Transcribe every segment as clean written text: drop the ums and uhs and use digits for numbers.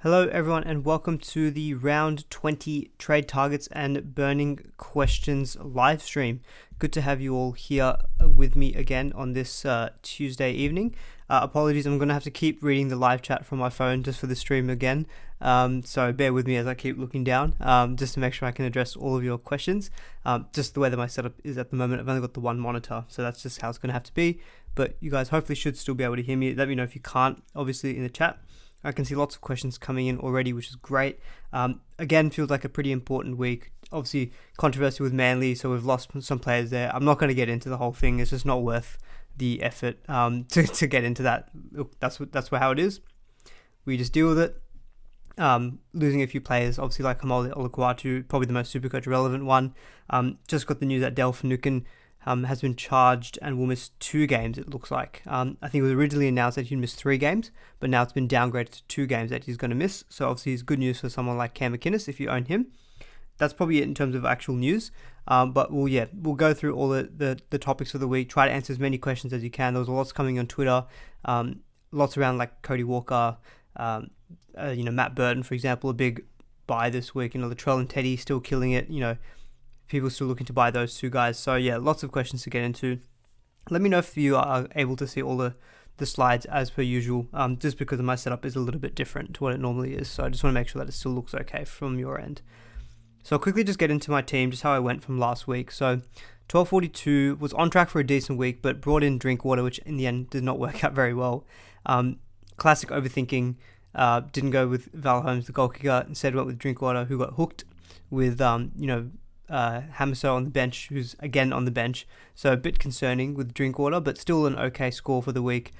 Hello everyone and welcome to the round 20 trade targets and burning questions live stream. Good to have you all here with me again on this Tuesday evening. Apologies, I'm going to have to keep reading the live chat from my phone just for the stream again. So bear with me as I keep looking down just to make sure I can address all of your questions. Just the way that my setup is at the moment, I've only got the one monitor, so that's just how it's going to have to be. But you guys hopefully should still be able to hear me. Let me know if you can't, obviously, in the chat. I can see lots of questions coming in already, which is great. Again, feels like a pretty important week. Obviously, controversy with Manly, so we've lost some players there. I'm not going to get into the whole thing. It's just not worth the effort to get into that. Look, that's how it is. We just deal with it. Losing a few players, obviously like Kamari Olakwatu, probably the most SuperCoach relevant one. Just got the news that Dale Finucane has been charged and will miss 2 games, it looks like. I think it was originally announced that he'd miss 3 games, but now it's been downgraded to 2 games that he's going to miss. So obviously it's good news for someone like Cam McInnes if you own him. That's probably it in terms of actual news. But we'll go through all the topics for the week, try to answer as many questions as you can. There was lots coming on Twitter, lots around like Cody Walker, Matt Burton, for example, a big buy this week. Latrell and Teddy still killing it, people still looking to buy those 2 guys. So yeah, lots of questions to get into. Let me know if you are able to see all the slides as per usual, just because my setup is a little bit different to what it normally is. So I just want to make sure that it still looks okay from your end. So I'll quickly just get into my team, just how I went from last week. So 1242 was on track for a decent week, but brought in Drinkwater, which in the end did not work out very well. Classic overthinking. Didn't go with Val Holmes, the goal kicker. Instead went with Drinkwater, who got hooked with Hamiso on the bench, who's again on the bench, so a bit concerning with Drinkwater, but still an okay score for the week.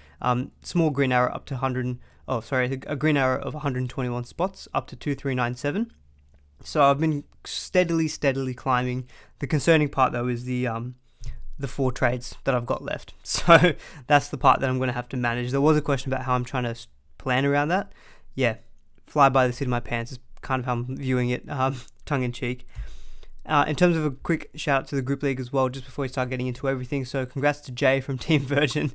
Small green arrow up to a green arrow of 121 spots up to 2397. So I've been steadily climbing. The concerning part though is the 4 trades that I've got left. So that's the part that I'm going to have to manage. There was a question about how I'm trying to plan around that. Yeah, fly by the seat of my pants is kind of how I'm viewing it, tongue in cheek. In terms of a quick shout out to the group league as well, just before we start getting into everything. So congrats to Jay from Team Virgin,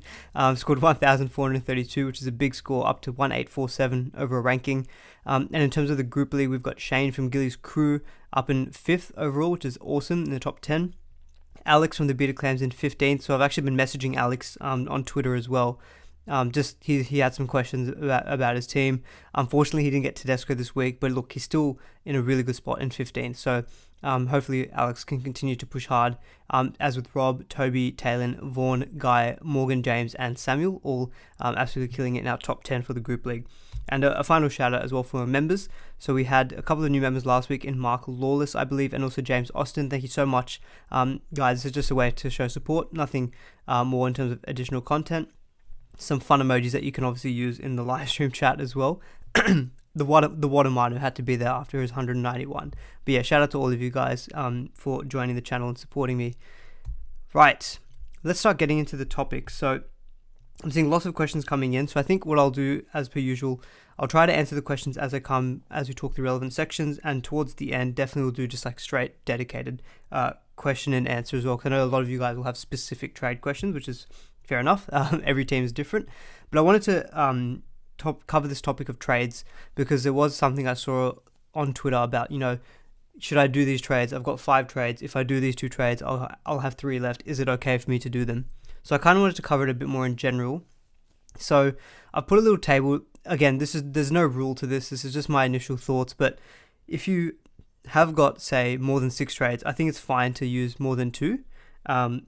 scored 1,432, which is a big score, up to 1847 over a ranking. And in terms of the group league, we've got Shane from Gilly's Crew up in 5th overall, which is awesome, in the top 10. Alex from the Bearded Clams in 15th. So I've actually been messaging Alex on Twitter as well. He had some questions about his team. Unfortunately, he didn't get Tedesco this week, but look, he's still in a really good spot in 15th. So hopefully Alex can continue to push hard, as with Rob, Toby, Talon, Vaughan, Guy, Morgan, James, and Samuel, all absolutely killing it in our top 10 for the group league. And a final shout out as well for our members. So we had a couple of new members last week in Mark Lawless, I believe, and also James Austin. Thank you so much. Guys, this is just a way to show support, nothing more in terms of additional content. Some fun emojis that you can obviously use in the live stream chat as well. The water Manu had to be there after his 191. But yeah, shout out to all of you guys for joining the channel and supporting me. Right, let's start getting into the topics. So I'm seeing lots of questions coming in. So I think what I'll do, as per usual, I'll try to answer the questions as they come, as we talk through relevant sections. And towards the end, definitely we'll do just like straight dedicated question and answer as well. Because I know a lot of you guys will have specific trade questions, which is fair enough. Every team is different. But I wanted to cover this topic of trades because there was something I saw on Twitter about, should I do these trades? I've got 5 trades. If I do these 2 trades, I'll have 3 left. Is it okay for me to do them? So I kind of wanted to cover it a bit more in general. So I've put a little table. Again, there's no rule to this. This is just my initial thoughts. But if you have got, say, more than 6 trades, I think it's fine to use more than 2. And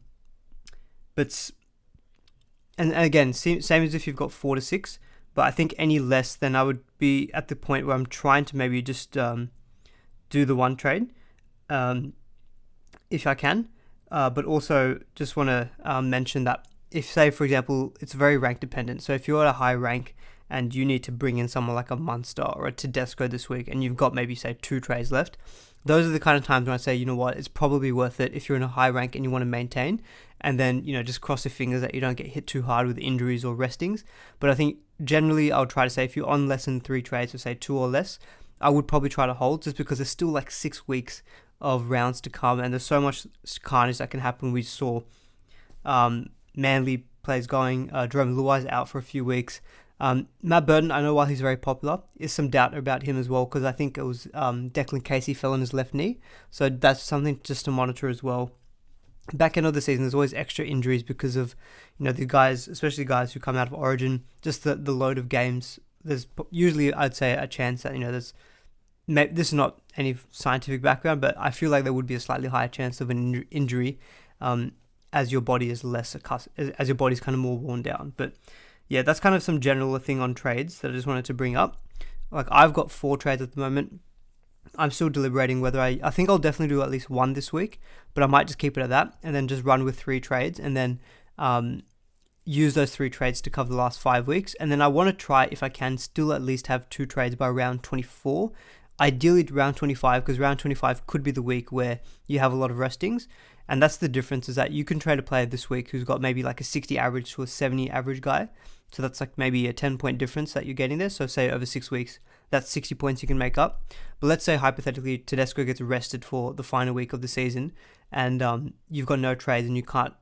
again, same as if you've got 4 to 6. But I think any less, then I would be at the point where I'm trying to maybe just do the 1 trade, if I can. But also just want to mention that if, say, for example, it's very rank dependent. So if you're at a high rank and you need to bring in someone like a Munster or a Tedesco this week, and you've got maybe, say, 2 trades left, those are the kind of times when I say, you know what, it's probably worth it if you're in a high rank and you want to maintain. And then, just cross your fingers that you don't get hit too hard with injuries or restings. But I think generally I'll try to say if you're on less than 3 trades, so say 2 or less, I would probably try to hold, just because there's still like 6 weeks of rounds to come and there's so much carnage that can happen. We saw Manly players going, Jerome Luai's out for a few weeks. Matt Burton, I know while he's very popular, is some doubt about him as well, because I think it was Declan Casey fell on his left knee. So that's something just to monitor as well. Back end of the season, there's always extra injuries because of, the guys, especially guys who come out of Origin, just the load of games. There's usually, I'd say, a chance that, this is not any scientific background, but I feel like there would be a slightly higher chance of an injury as your body is less accustomed, as your body's kind of more worn down. But yeah, that's kind of some general thing on trades that I just wanted to bring up. Like, I've got 4 trades at the moment. I'm still deliberating whether I think I'll definitely do at least 1 this week, but I might just keep it at that and then just run with 3 trades and then use those 3 trades to cover the last 5 weeks. And then I want to try, if I can, still at least have 2 trades by round 24. Ideally round 25, because round 25 could be the week where you have a lot of restings. And that's the difference, is that you can trade a player this week who's got maybe like a 60 average to a 70 average guy. So that's like maybe a 10-point difference that you're getting there. So say over 6 weeks, that's 60 points you can make up. But let's say hypothetically Tedesco gets arrested for the final week of the season, and you've got no trades and you can't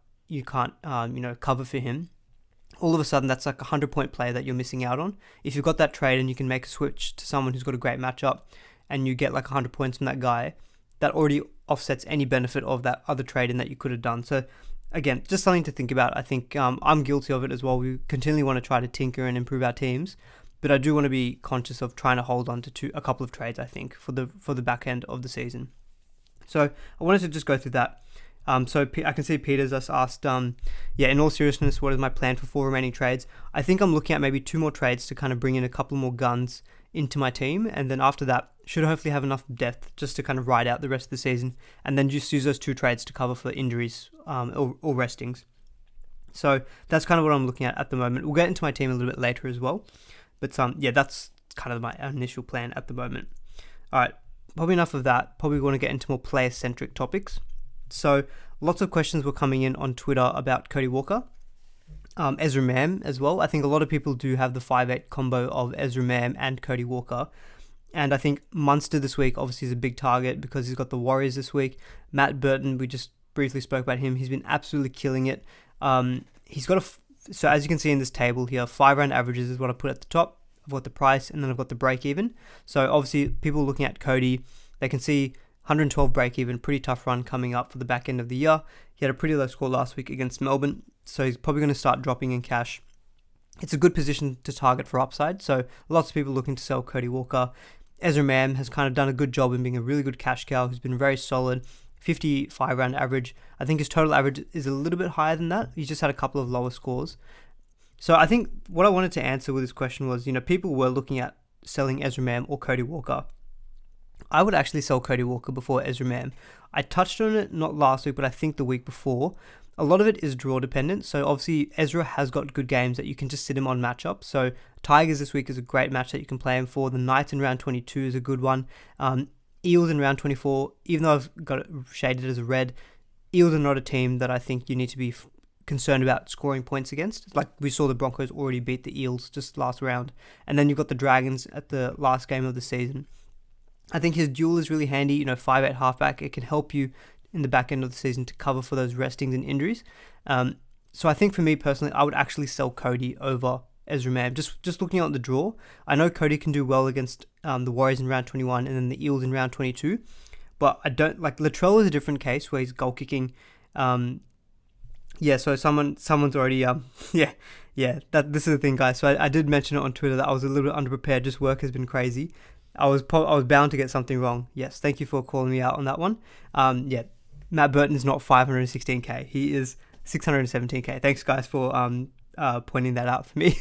cover for him. All of a sudden, that's like a 100-point player that you're missing out on. If you've got that trade and you can make a switch to someone who's got a great matchup, and you get like 100 points from that guy, that already offsets any benefit of that other trade in that you could have done. So again, just something to think about. I think I'm guilty of it as well. We continually want to try to tinker and improve our teams, but I do want to be conscious of trying to hold on to a couple of trades, I think, for the back end of the season. So I wanted to just go through that. So I can see Peter's just asked, in all seriousness, what is my plan for 4 remaining trades? I think I'm looking at maybe 2 more trades to kind of bring in a couple more guns into my team, and then after that, should hopefully have enough depth just to kind of ride out the rest of the season, and then just use those 2 trades to cover for injuries or restings. So that's kind of what I'm looking at the moment. We'll get into my team a little bit later as well, but that's kind of my initial plan at the moment. All right, probably enough of that. Probably want to get into more player-centric topics. So lots of questions were coming in on Twitter about Cody Walker, Ezra Mam as well. I think a lot of people do have the 5-8 combo of Ezra Mam and Cody Walker. And I think Munster this week obviously is a big target because he's got the Warriors this week. Matt Burton, we just briefly spoke about him. He's been absolutely killing it. He's got so as you can see in this table here, 5-round averages is what I put at the top. I've got the price and then I've got the break even. So obviously people looking at Cody, they can see 112 break even, pretty tough run coming up for the back end of the year. He had a pretty low score last week against Melbourne, so he's probably going to start dropping in cash. It's a good position to target for upside, so lots of people looking to sell Cody Walker. Ezra Mam has kind of done a good job in being a really good cash cow who's been very solid. 55 round average. I think his total average is a little bit higher than that. He's just had a couple of lower scores. So I think what I wanted to answer with this question was, people were looking at selling Ezra Mam or Cody Walker. I would actually sell Cody Walker before Ezra Mam. I touched on it not last week, but I think the week before. A lot of it is draw dependent. So obviously Ezra has got good games that you can just sit him on matchups. So Tigers this week is a great match that you can play him for. The Knights in round 22 is a good one. Eels in round 24, even though I've got it shaded as a red, Eels are not a team that I think you need to be concerned about scoring points against. Like we saw the Broncos already beat the Eels just last round. And then you've got the Dragons at the last game of the season. I think his duel is really handy, 5'8" halfback. It can help you in the back end of the season to cover for those restings and injuries. So I think for me personally, I would actually sell Cody over Ezra Mam. Just looking at the draw, I know Cody can do well against the Warriors in round 21 and then the Eels in round 22. But I don't like Latrell is a different case where he's goal kicking. So someone's already this is the thing, guys. So I did mention it on Twitter that I was a little bit underprepared. Just work has been crazy. I was bound to get something wrong. Yes, thank you for calling me out on that one. Matt Burton is not 516k. He is 617k. Thanks, guys, for pointing that out for me.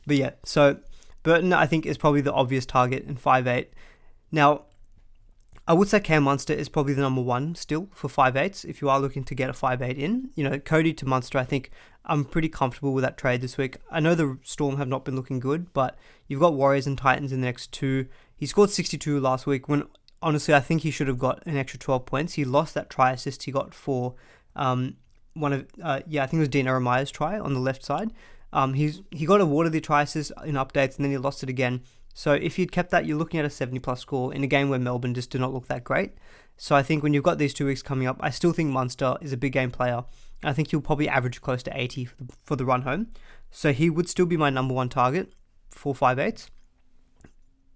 But yeah, so Burton, I think, is probably the obvious target in 5'8". Now, I would say Cam Munster is probably the number one still for 5'8s if you are looking to get a 5'8 in. Cody to Munster, I think I'm pretty comfortable with that trade this week. I know the Storm have not been looking good, but you've got Warriors and Titans in the next 2. He scored 62 last week when, honestly, I think he should have got an extra 12 points. He lost that try assist he got for I think it was Dean Aramaya's try on the left side. He got awarded the try assist in updates and then he lost it again. So if you'd kept that, you're looking at a 70-plus score in a game where Melbourne just do not look that great. So I think when you've got these 2 weeks coming up, I still think Munster is a big game player. I think he'll probably average close to 80 for the run home. So he would still be my number one target for 5/8.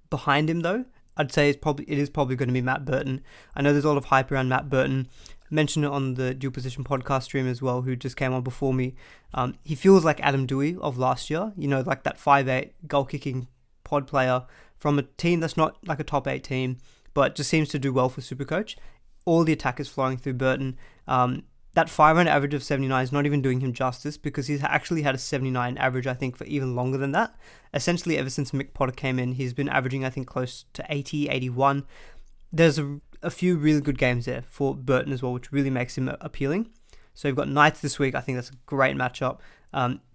Behind him though, I'd say it is probably going to be Matt Burton. I know there's a lot of hype around Matt Burton. I mentioned it on the Dual Position podcast stream as well, who just came on before me. He feels like Adam Dewey of last year, like that 5/8 goal kicking pod player from a team that's not like a top 8 team, but just seems to do well for Supercoach. All the attack is flowing through Burton. That 5-round average of 79 is not even doing him justice, because he's actually had a 79 average, I think, for even longer than that. Essentially, ever since Mick Potter came in, he's been averaging, I think, close to 80, 81. There's a few really good games there for Burton as well, which really makes him appealing. So you've got Knights this week. I think that's a great matchup.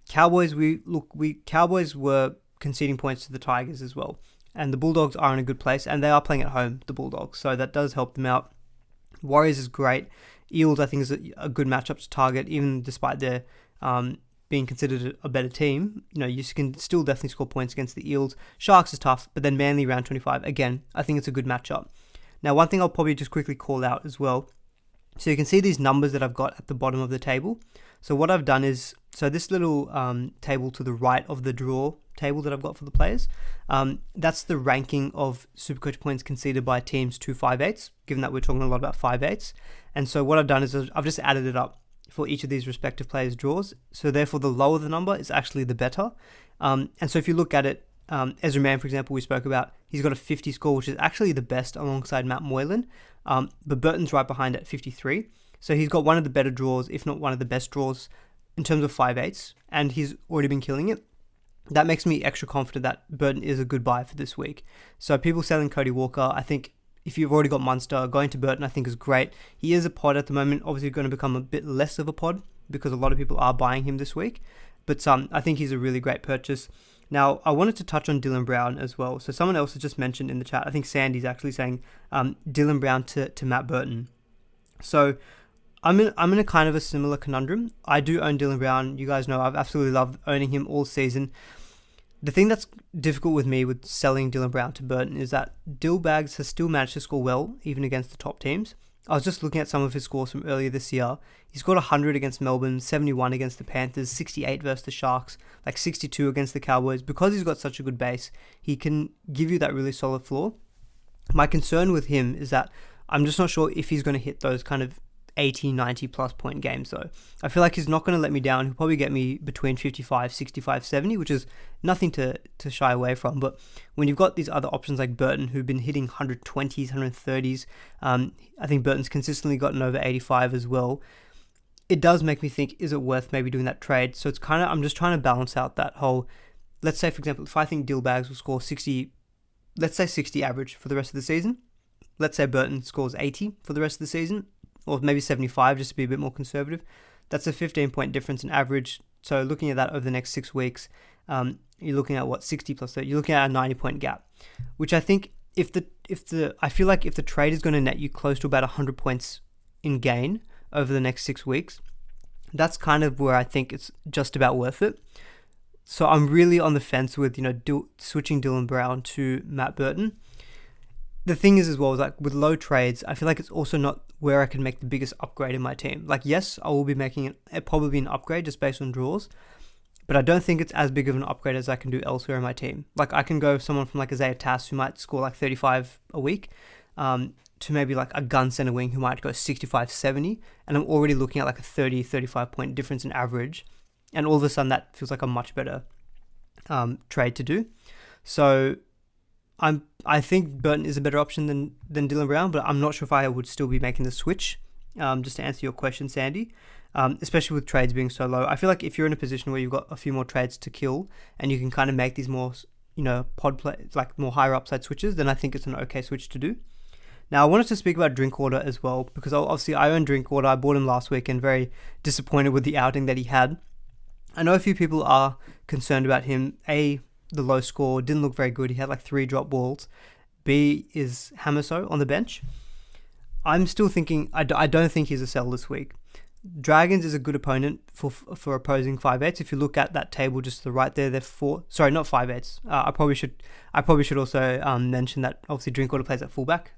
Cowboys, Cowboys were conceding points to the Tigers as well. And the Bulldogs are in a good place, and they are playing at home, the Bulldogs. So that does help them out. Warriors is great. Eels, I think, is a good matchup to target, even despite their being considered a better team. You can still definitely score points against the Eels. Sharks is tough, but then Manly round 25. Again, I think it's a good matchup. Now, one thing I'll probably just quickly call out as well. So you can see these numbers that I've got at the bottom of the table. So what I've done is, this little table to the right of the draw table that I've got for the players, that's the ranking of Supercoach points conceded by teams to 5/8, given that we're talking a lot about 5/8. And so what I've done is I've just added it up for each of these respective players' draws. So therefore, the lower the number is actually the better. And so if you look at it, Ezra Mann, for example, we spoke about, he's got a 50 score, which is actually the best alongside Matt Moylan. But Burton's right behind at 53. So he's got one of the better draws, if not one of the best draws in terms of 5/8, and he's already been killing it. That makes me extra confident that Burton is a good buy for this week. So people selling Cody Walker, I think if you've already got Munster, going to Burton I think is great. He is a pod at the moment, obviously going to become a bit less of a pod because a lot of people are buying him this week. But I think he's a really great purchase. Now, I wanted to touch on Dylan Brown as well. So someone else has just mentioned in the chat, I think Sandy's actually saying Dylan Brown to Matt Burton. So I'm in a kind of a similar conundrum. I do own Dylan Brown. You guys know I've absolutely loved owning him all season. The thing that's difficult with me with selling Dylan Brown to Burton is that Dillbags has still managed to score well, even against the top teams. I was just looking at some of his scores from earlier this year. He scored 100 against Melbourne, 71 against the Panthers, 68 versus the Sharks, 62 against the Cowboys. Because he's got such a good base, he can give you that really solid floor. My concern with him is that I'm just not sure if he's going to hit those kind of 80, 90 plus point games though. I feel like he's not going to let me down. He'll probably get me between 55, 65, 70, which is nothing to shy away from. But when you've got these other options like Burton, who've been hitting 120s, 130s, I think Burton's consistently gotten over 85 as well. It does make me think, is it worth maybe doing that trade? So it's kind of, I'm just trying to balance out that whole, let's say for example, if I think Dillbags will score 60, let's say 60 average for the rest of the season. Let's say Burton scores 80 for the rest of the season, or maybe 75 just to be a bit more conservative. That's a 15-point difference in average. So looking at that over the next 6 weeks, you're looking at 60 plus 30. You're looking at a 90-point gap, which I think I feel like if the trade is going to net you close to about 100 points in gain over the next 6 weeks, that's kind of where I think it's just about worth it. So I'm really on the fence with switching Dylan Brown to Matt Burton. The thing is as well, is with low trades, I feel like it's also not where I can make the biggest upgrade in my team. Yes, I will be making it probably an upgrade just based on draws, but I don't think it's as big of an upgrade as I can do elsewhere in my team. I can go someone from Isaiah Tass, who might score 35 a week, to maybe a gun center wing who might go 65, 70, and I'm already looking at a 30, 35 point difference in average, and all of a sudden that feels like a much better trade to do. So I think Burton is a better option than Dylan Brown, but I'm not sure if I would still be making the switch, just to answer your question, Sandy, especially with trades being so low. I feel like if you're in a position where you've got a few more trades to kill and you can kind of make these more, pod play, more higher upside switches, then I think it's an okay switch to do. Now, I wanted to speak about Drinkwater as well, because obviously I own Drinkwater. I bought him last week and very disappointed with the outing that he had. I know a few people are concerned about him. A, the low score didn't look very good. He had 3 drop balls. B, is Hamaso on the bench. I'm still thinking, I don't think he's a sell this week. Dragons is a good opponent for opposing 5/8s. If you look at that table just to the right there, they're 4. Sorry, not 5/8s. I probably should also mention that obviously Drinkwater plays at fullback,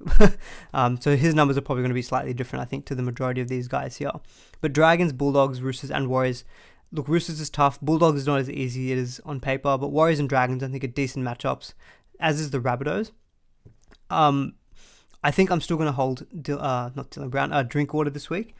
so his numbers are probably going to be slightly different, I think, to the majority of these guys here. But Dragons, Bulldogs, Roosters, and Warriors, Look, Roosters is tough. Bulldogs is not as easy as it is on paper, but Warriors and Dragons I think are decent matchups, as is the Rabbitohs. I think I'm still going to hold not Dylan Brown, Drinkwater this week.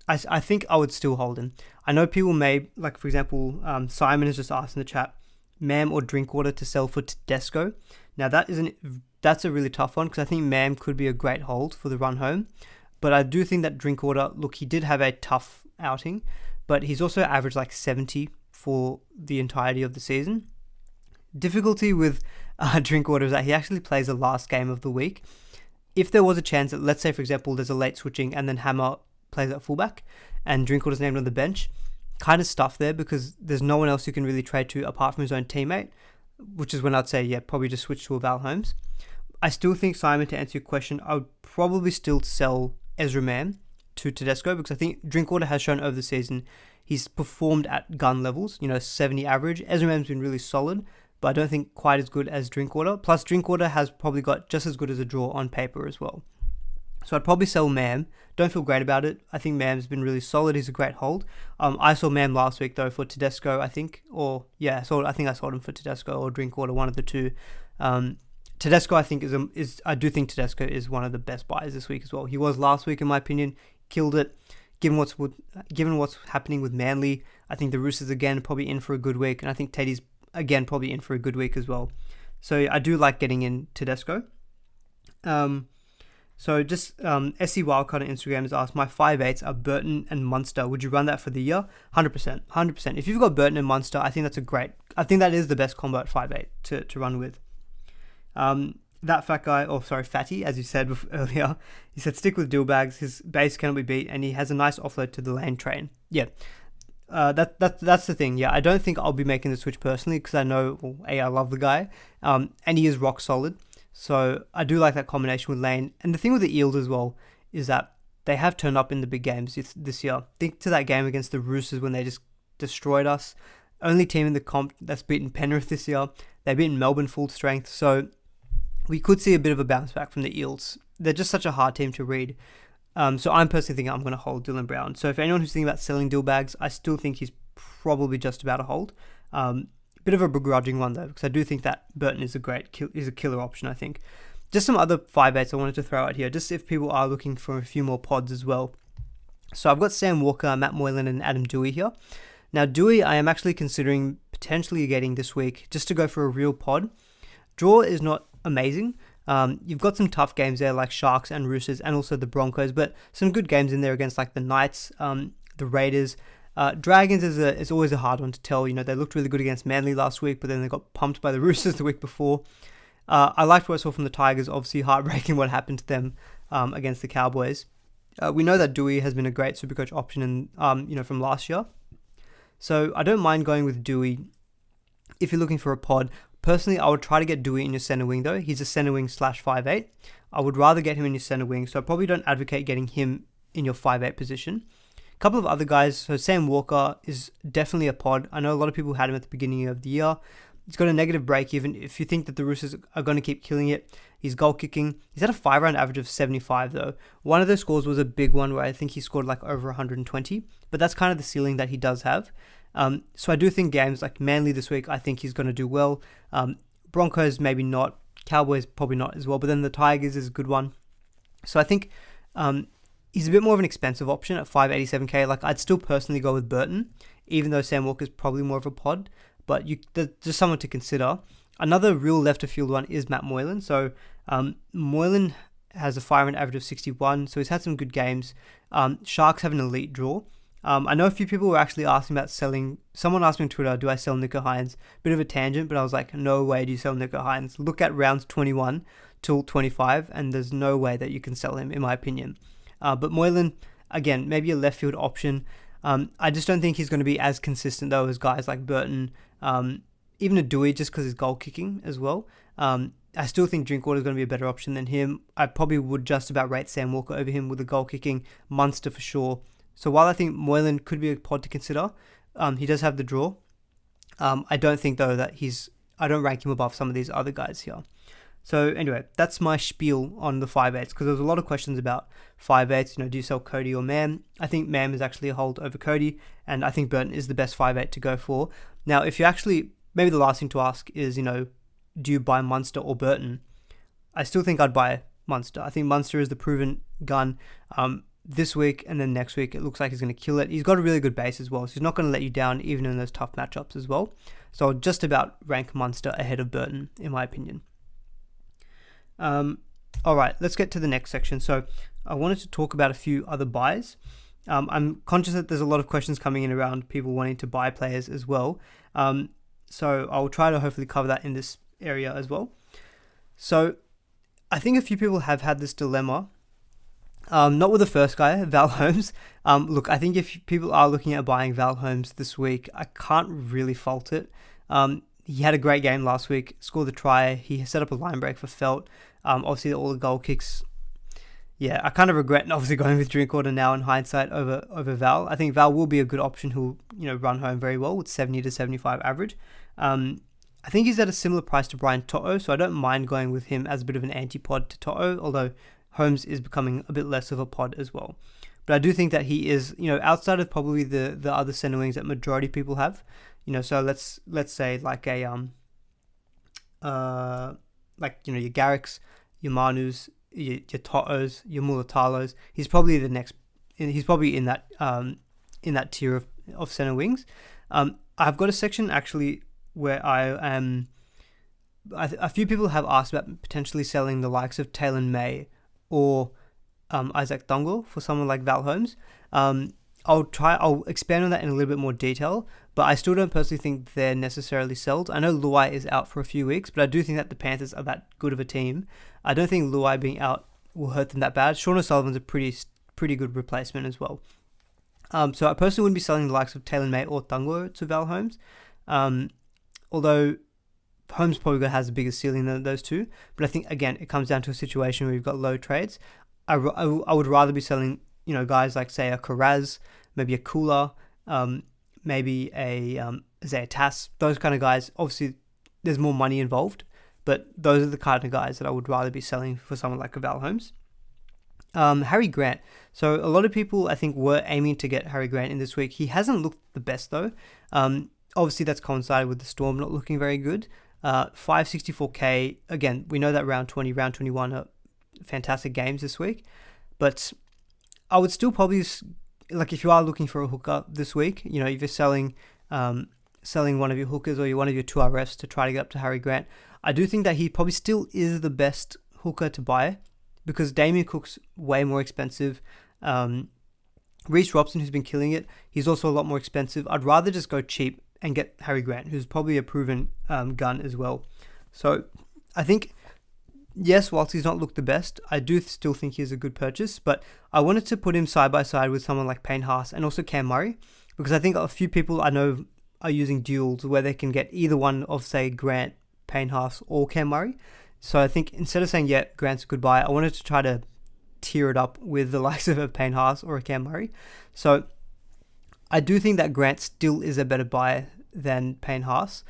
I think I would still hold him. I know people may, like for example, Simon has just asked in the chat, Mam or Drinkwater to sell for Tedesco. Now that's a really tough one because I think Mam could be a great hold for the run home. But I do think that Drinkwater, look, he did have a tough outing, but he's also averaged like 70 for the entirety of the season. Difficulty with Drinkwater is that he actually plays the last game of the week. If there was a chance that, let's say for example, there's a late switching and then Hammer plays at fullback and Drinkwater's named on the bench, kind of stuff there because there's no one else you can really trade to apart from his own teammate, which is when I'd say, yeah, probably just switch to a Val Holmes. I still think, Simon, to answer your question, I would probably still sell Ezra Mam to Tedesco because I think Drinkwater has shown over the season he's performed at gun levels, 70 average. Ezra Mam's been really solid, but I don't think quite as good as Drinkwater. Plus, Drinkwater has probably got just as good as a draw on paper as well. So I'd probably sell Mam. Don't feel great about it. I think Mam's been really solid. He's a great hold. I saw Mam last week though for Tedesco, I think. I think I sold him for Tedesco or Drinkwater, one of the two. Tedesco, I think I do think Tedesco is one of the best buys this week as well. He was last week, in my opinion, killed it. Given what's happening with Manly, I think the Roosters again probably in for a good week, and I think Teddy's again probably in for a good week as well. So I do like getting in Tedesco. So just SC Wildcard on Instagram has asked, my 5/8s are Burton and Munster. Would you run that for the year? 100%. If you've got Burton and Munster, I think that is the best combo at 5/8 to run with. That fat guy, Fatty, as you said earlier, he said stick with Dillbags. His base cannot be beat, and he has a nice offload to the lane train. Yeah, that's the thing. Yeah, I don't think I'll be making the switch personally because I know, I love the guy, and he is rock solid. So I do like that combination with Lane. And the thing with the Eels as well is that they have turned up in the big games this year. Think to that game against the Roosters when they just destroyed us. Only team in the comp that's beaten Penrith this year. They've beaten Melbourne full strength. So we could see a bit of a bounce back from the Eels. They're just such a hard team to read. So I'm personally thinking I'm going to hold Dylan Brown. So if anyone who's thinking about selling Dillbags, I still think he's probably just about a hold. Bit of a begrudging one though, because I do think that Burton is a killer option, I think. Just some other 5/8s I wanted to throw out here, just if people are looking for a few more pods as well. So I've got Sam Walker, Matt Moylan and Adam Dewey here. Now Dewey I am actually considering potentially getting this week just to go for a real pod. Draw is not amazing. You've got some tough games there like Sharks and Roosters and also the Broncos, but some good games in there against like the Knights, the Raiders. Dragons is always a hard one to tell. They looked really good against Manly last week, but then they got pumped by the Roosters the week before. I liked what I saw from the Tigers. Obviously, heartbreaking what happened to them against the Cowboys. We know that Dewey has been a great Supercoach option, from last year. So I don't mind going with Dewey if you're looking for a pod. Personally, I would try to get Dewey in your center wing though. He's a center wing /5/8. I would rather get him in your center wing, so I probably don't advocate getting him in your 5/8 position. Couple of other guys. So Sam Walker is definitely a pod. I know a lot of people had him at the beginning of the year. He's got a negative break even. If you think that the Roosters are going to keep killing it, he's goal kicking. He's had a 5-round average of 75 though. One of those scores was a big one where I think he scored like over 120, but that's kind of the ceiling that he does have. So I do think games like Manly this week, I think he's going to do well. Broncos maybe not. Cowboys probably not as well, but then the Tigers is a good one. So I think he's a bit more of an expensive option at 587k. Like I'd still personally go with Burton, even though Sam Walker's probably more of a pod, but there's just someone to consider. Another real left of field one is Matt Moylan. So Moylan has a 5-round average of 61, so he's had some good games. Sharks have an elite draw. I know a few people were actually asking about selling. Someone asked me on Twitter, do I sell Nico Hines? Bit of a tangent, but I was like, no way do you sell Nico Hines. Look at rounds 21 till 25, and there's no way that you can sell him, in my opinion. But Moylan, again, maybe a left field option. I just don't think he's going to be as consistent, though, as guys like Burton. Even a Dewey, just because he's goal kicking as well. I still think Drinkwater is going to be a better option than him. I probably would just about rate Sam Walker over him with the goal kicking. Munster for sure. So while I think Moylan could be a pod to consider, he does have the draw. I don't think, though, that I don't rank him above some of these other guys here. So anyway, that's my spiel on the 5/8s, because there was a lot of questions about 5/8s. Do you sell Cody or Mam? I think Mam is actually a hold over Cody, and I think Burton is the best 5/8 to go for. Now, if you actually, maybe the last thing to ask is, do you buy Munster or Burton? I still think I'd buy Munster. I think Munster is the proven gun. This week and then next week, it looks like he's going to kill it. He's got a really good base as well, so he's not going to let you down even in those tough matchups as well. So I'll just about rank Munster ahead of Burton, in my opinion. All right, let's get to the next section. So I wanted to talk about a few other buys. I'm conscious that there's a lot of questions coming in around people wanting to buy players as well. So I'll try to hopefully cover that in this area as well. So I think a few people have had this dilemma. Not with the first guy, Val Holmes. Look, I think if people are looking at buying Val Holmes this week, I can't really fault it. He had a great game last week, scored the try. He set up a line break for Felt. Obviously, all the goal kicks. Yeah, I kind of regret obviously going with Drinkwater now in hindsight over Val. I think Val will be a good option who'll run home very well with 70 to 75 average. I think he's at a similar price to Brian To'o, so I don't mind going with him as a bit of an anti-pod to To'o, although Holmes is becoming a bit less of a pod as well. But I do think that he is, outside of probably the other centre wings that majority of people have, so let's say like a your Garricks, your Manus, your To'os, your Mulatalos. He's probably in that tier of centre wings. I've got a section actually where a few people have asked about potentially selling the likes of Taylor May or Isaac Dungle for someone like Val Holmes. I'll expand on that in a little bit more detail, but I still don't personally think they're necessarily sold. I know Luai is out for a few weeks, but I do think that the Panthers are that good of a team. I don't think Luai being out will hurt them that bad. Sean O'Sullivan's a pretty good replacement as well. So I personally wouldn't be selling the likes of Taylor May or Dungle to Val Holmes. Although Holmes probably has a bigger ceiling than those two. But I think, again, it comes down to a situation where you've got low trades. I would rather be selling, guys like, say, a Karaz, maybe a Kula, maybe a Isaiah Tass, those kind of guys. Obviously, there's more money involved, but those are the kind of guys that I would rather be selling for someone like a Val Holmes. Harry Grant. So a lot of people, I think, were aiming to get Harry Grant in this week. He hasn't looked the best, though. Obviously, that's coincided with the Storm not looking very good. 564k. Again, we know that round 20, round 21 are fantastic games this week. But I would still probably, if you are looking for a hooker this week, if you're selling one of your hookers or one of your 2RFs to try to get up to Harry Grant, I do think that he probably still is the best hooker to buy because Damien Cook's way more expensive. Reece Robson, who's been killing it, he's also a lot more expensive. I'd rather just go cheap and get Harry Grant, who's probably a proven gun as well. So I think, yes, whilst he's not looked the best, I do still think he's a good purchase, but I wanted to put him side by side with someone like Payne Haas and also Kamari, because I think a few people I know are using duels where they can get either one of, say, Grant, Payne Haas, or Kamari. So I think instead of saying, yeah, Grant's a good buy, I wanted to try to tier it up with the likes of a Payne Haas or a Kamari. So I do think that Grant still is a better buy than Payne Haas.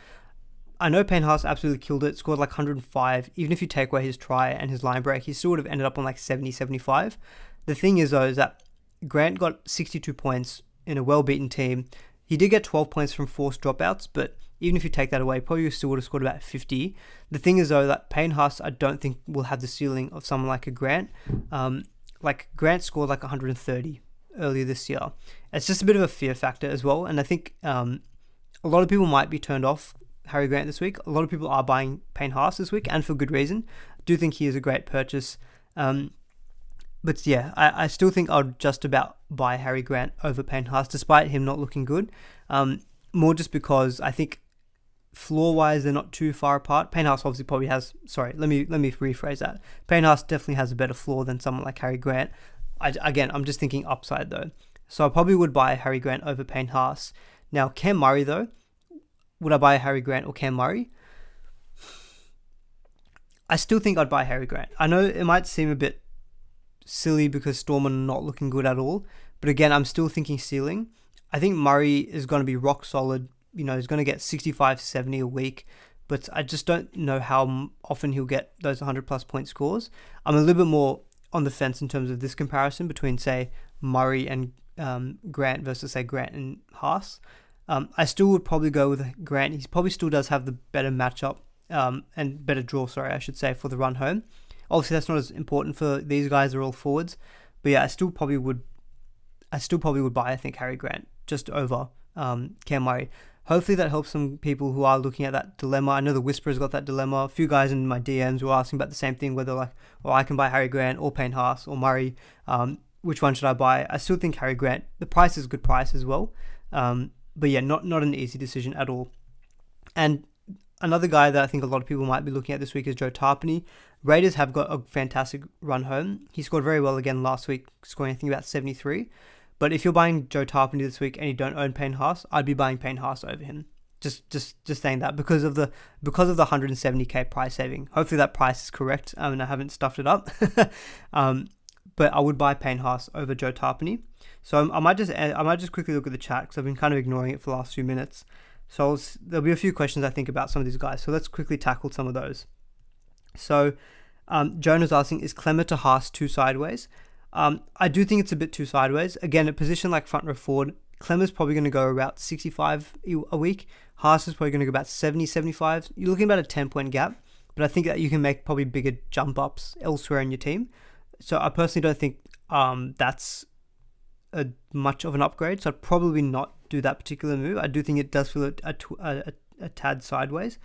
I know Payne Haas absolutely killed it, scored like 105. Even if you take away his try and his line break, he still would have ended up on like 70, 75. The thing is, though, is that Grant got 62 points in a well-beaten team. He did get 12 points from forced dropouts, but even if you take that away, probably still would have scored about 50. The thing is, though, that Payne Haas, I don't think will have the ceiling of someone like a Grant. Grant scored like 130 earlier this year. It's just a bit of a fear factor as well, and I think a lot of people might be turned off Harry Grant this week. A lot of people are buying Payne Haas this week, and for good reason. I do think he is a great purchase. But yeah, I still think I'll just about buy Harry Grant over Payne Haas, despite him not looking good. More just because I think floor-wise, they're not too far apart. Payne Haas obviously probably has... Sorry, let me rephrase that. Payne Haas definitely has a better floor than someone like Harry Grant. I'm just thinking upside, though. So I probably would buy Harry Grant over Payne Haas. Now, Cam Murray, though. Would I buy Harry Grant or Cam Murray? I still think I'd buy Harry Grant. I know it might seem a bit silly because Storm are not looking good at all. But again, I'm still thinking ceiling. I think Murray is going to be rock solid. He's going to get 65, 70 a week. but I just don't know how often he'll get those 100 plus point scores. I'm a little bit more on the fence in terms of this comparison between, say, Murray and Grant versus, say, Grant and Haas. I still would probably go with Grant. He probably still does have the better matchup and better draw, I should say, for the run home. Obviously, that's not as important for these guys. They're all forwards. But yeah, I still probably would buy, I think, Harry Grant just over Cam Murray. Hopefully that helps some people who are looking at that dilemma. I know the Whisperer's got that dilemma. A few guys in my DMs were asking about the same thing, whether like, well, I can buy Harry Grant or Payne Haas or Murray. Which one should I buy? I still think Harry Grant. The price is a good price as well. But yeah, not an easy decision at all. And another guy that I think a lot of people might be looking at this week is Joe Tarpany. Raiders have got a fantastic run home. He scored very well again last week, scoring I think about 73. But if you're buying Joe Tarpany this week and you don't own Payne Haas, I'd be buying Payne Haas over him. Just saying that because of the 170k price saving. Hopefully that price is correct. I haven't stuffed it up. But I would buy Payne Haas over Joe Tarpany. So I might just quickly look at the chat because I've been kind of ignoring it for the last few minutes. So there'll be a few questions I think about some of these guys. So let's quickly tackle some of those. So Jonah's asking, is Clemmer to Haas too sideways? I do think it's a bit too sideways. Again, a position like front row forward, Clemmer's probably going to go about 65 a week. Haas is probably going to go about 70, 75. You're looking at about a 10-point gap. But I think that you can make probably bigger jump ups elsewhere in your team. So I personally don't think that's much of an upgrade. So I'd probably not do that particular move. I do think it does feel a tad sideways.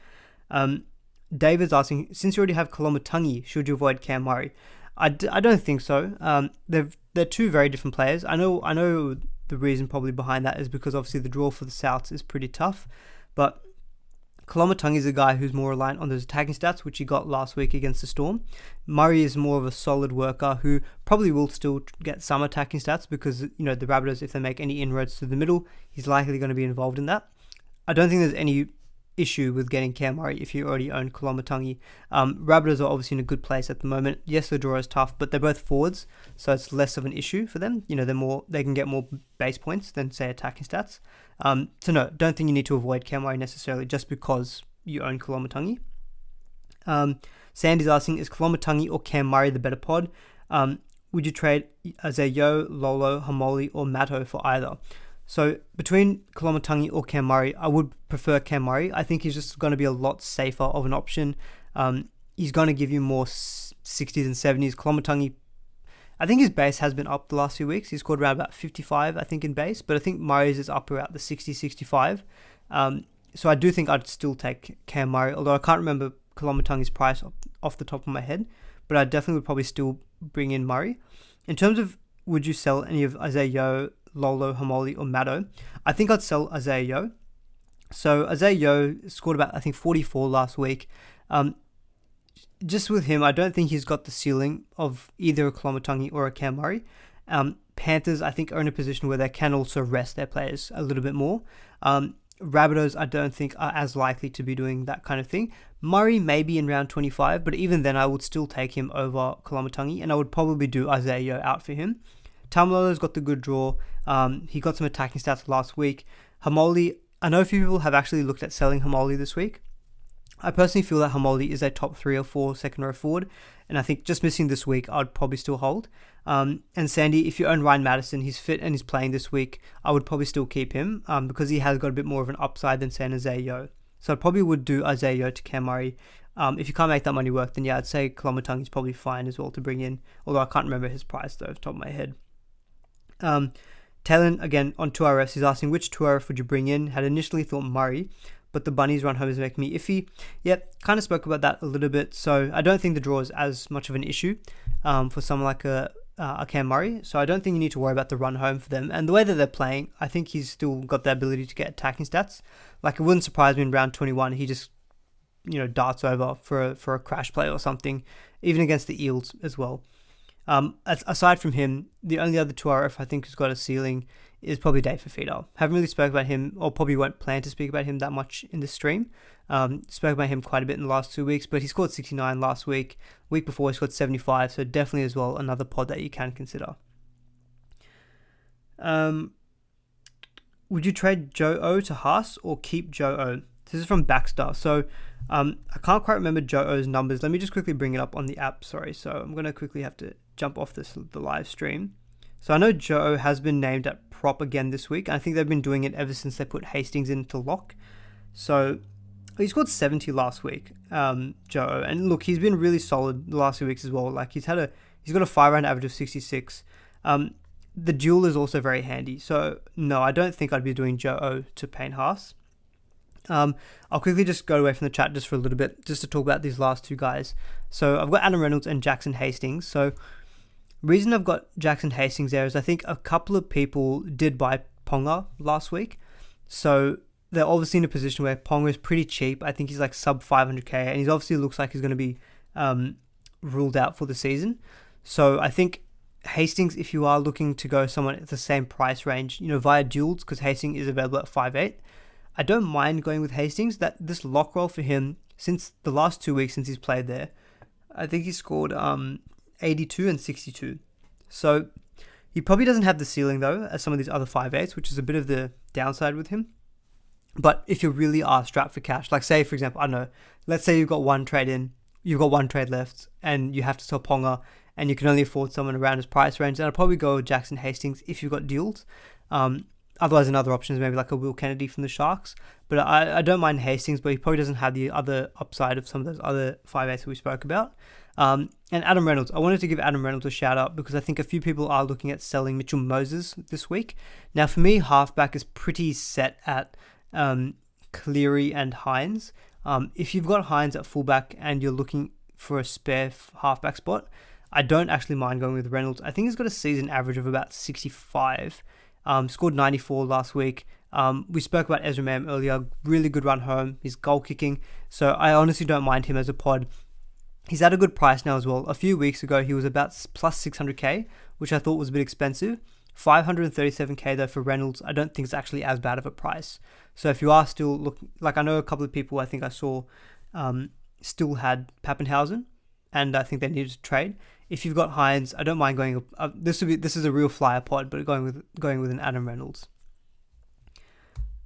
David's asking, since you already have Kalamatangi, should you avoid Cam Murray? I don't think so. They're two very different players. I know the reason probably behind that is because obviously the draw for the Souths is pretty tough. But Kalamatangi is a guy who's more reliant on those attacking stats, which he got last week against the Storm. Murray is more of a solid worker who probably will still get some attacking stats because, the Rabbitohs, if they make any inroads through the middle, he's likely going to be involved in that. I don't think there's any issue with getting Cam Murray if you already own Kalamatangi. Rabbitohs are obviously in a good place at the moment. Yes, the draw is tough, but they're both forwards, so it's less of an issue for them. They can get more base points than, say, attacking stats. So no, don't think you need to avoid Cam Murray necessarily just because you own Kalamatangi. Sandy's asking, is Kalamatangi or Cam Murray the better pod? Would you trade Azayo, Lolo, Hamoli, or Matto for either? So between Kalamatangi or Cam Murray, I would prefer Cam Murray. I think he's just going to be a lot safer of an option. He's going to give you more 60s and 70s. Kalamatangi, I think his base has been up the last few weeks. He's scored around about 55, I think, in base. But I think Murray's is up around the 60, 65. So I do think I'd still take Cam Murray, although I can't remember Kalamatangi's price off the top of my head. But I definitely would probably still bring in Murray. In terms of would you sell any of Azayo, Lolo, Hamoli, or Matto, I think I'd sell Azayo. So Azayo scored about, I think, 44 last week. Just with him, I don't think he's got the ceiling of either a Kalamatangi or a Cam Murray. Panthers, I think, are in a position where they can also rest their players a little bit more. Rabbitohs, I don't think, are as likely to be doing that kind of thing. Murray may be in round 25, but even then, I would still take him over Kalamatangi, and I would probably do Azayo out for him. Tamalolo's got the good draw. He got some attacking stats last week. Hamoli, I know a few people have actually looked at selling Hamoli this week. I personally feel that Hamoli is a top 3 or 4 second row forward, and I think just missing this week, I'd probably still hold. And Sandy, if you own Ryan Madison, he's fit and he's playing this week, I would probably still keep him because he has got a bit more of an upside than, say, an Azayo. So I probably would do Azayo to Cam Murray. If you can't make that money work, then yeah, I'd say Kalamatangi is probably fine as well to bring in, although I can't remember his price though off the top of my head. Talon, again, on 2RFs, he's asking which 2RF would you bring in? Had initially thought Murray, but the bunnies run home is making me iffy. Yep, kind of spoke about that a little bit. So I don't think the draw is as much of an issue for someone like a Cam Murray. So I don't think you need to worry about the run home for them. And the way that they're playing, I think he's still got the ability to get attacking stats. Like, it wouldn't surprise me in round 21, he just, darts over for a crash play or something, even against the Eels as well. Aside from him, the only other 2RF I think who's got a ceiling is probably Dave Fafita. Haven't really spoke about him, or probably won't plan to speak about him that much in this stream. Spoke about him quite a bit in the last 2 weeks, but he scored 69 last week. Week before he scored 75, so definitely as well another pod that you can consider. Would you trade Joe O to Haas or keep Joe O? This is from Baxter. So I can't quite remember Joe's numbers. Let me just quickly bring it up on the app. Sorry. So I'm going to quickly have to jump off the live stream. So I know Joe has been named at prop again this week. I think they've been doing it ever since they put Hastings into lock. So he scored 70 last week, Joe. And look, he's been really solid the last few weeks as well. Like he's got a 5-round average of 66. The duel is also very handy. So no, I don't think I'd be doing Joe to Payne Haas. I'll quickly just go away from the chat just for a little bit, just to talk about these last two guys. So I've got Adam Reynolds and Jackson Hastings. So reason I've got Jackson Hastings there is I think a couple of people did buy Ponga last week. So they're obviously in a position where Ponga is pretty cheap. I think he's like sub 500k, and he obviously looks like he's going to be ruled out for the season. So I think Hastings, if you are looking to go someone at the same price range, via duels, because Hastings is available at 5'8", I don't mind going with Hastings. That this lock roll for him, since the last 2 weeks since he's played there, I think he scored 82 and 62. So he probably doesn't have the ceiling though as some of these other 5'8s, which is a bit of the downside with him. But if you really are strapped for cash, like say for example, I don't know, let's say you've got one trade left, and you have to sell Ponga, and you can only afford someone around his price range, then I'd probably go with Jackson Hastings if you've got deals. Otherwise, another option is maybe like a Will Kennedy from the Sharks. But I don't mind Hastings, but he probably doesn't have the other upside of some of those other 5'8s that we spoke about. And Adam Reynolds. I wanted to give Adam Reynolds a shout out because I think a few people are looking at selling Mitchell Moses this week. Now, for me, halfback is pretty set at Cleary and Hines. If you've got Hines at fullback and you're looking for a spare halfback spot, I don't actually mind going with Reynolds. I think he's got a season average of about 65. Scored 94 last week. We spoke about Ezra Mam earlier. Really good run home. He's goal kicking. So I honestly don't mind him as a pod. He's at a good price now as well. A few weeks ago, he was about plus 600k, which I thought was a bit expensive. 537k though for Reynolds, I don't think it's actually as bad of a price. So if you are still looking, like I know a couple of people I think I saw still had Pappenhausen, and I think they needed to trade. If you've got Hines, I don't mind going. This is a real flyer pod, but going with an Adam Reynolds.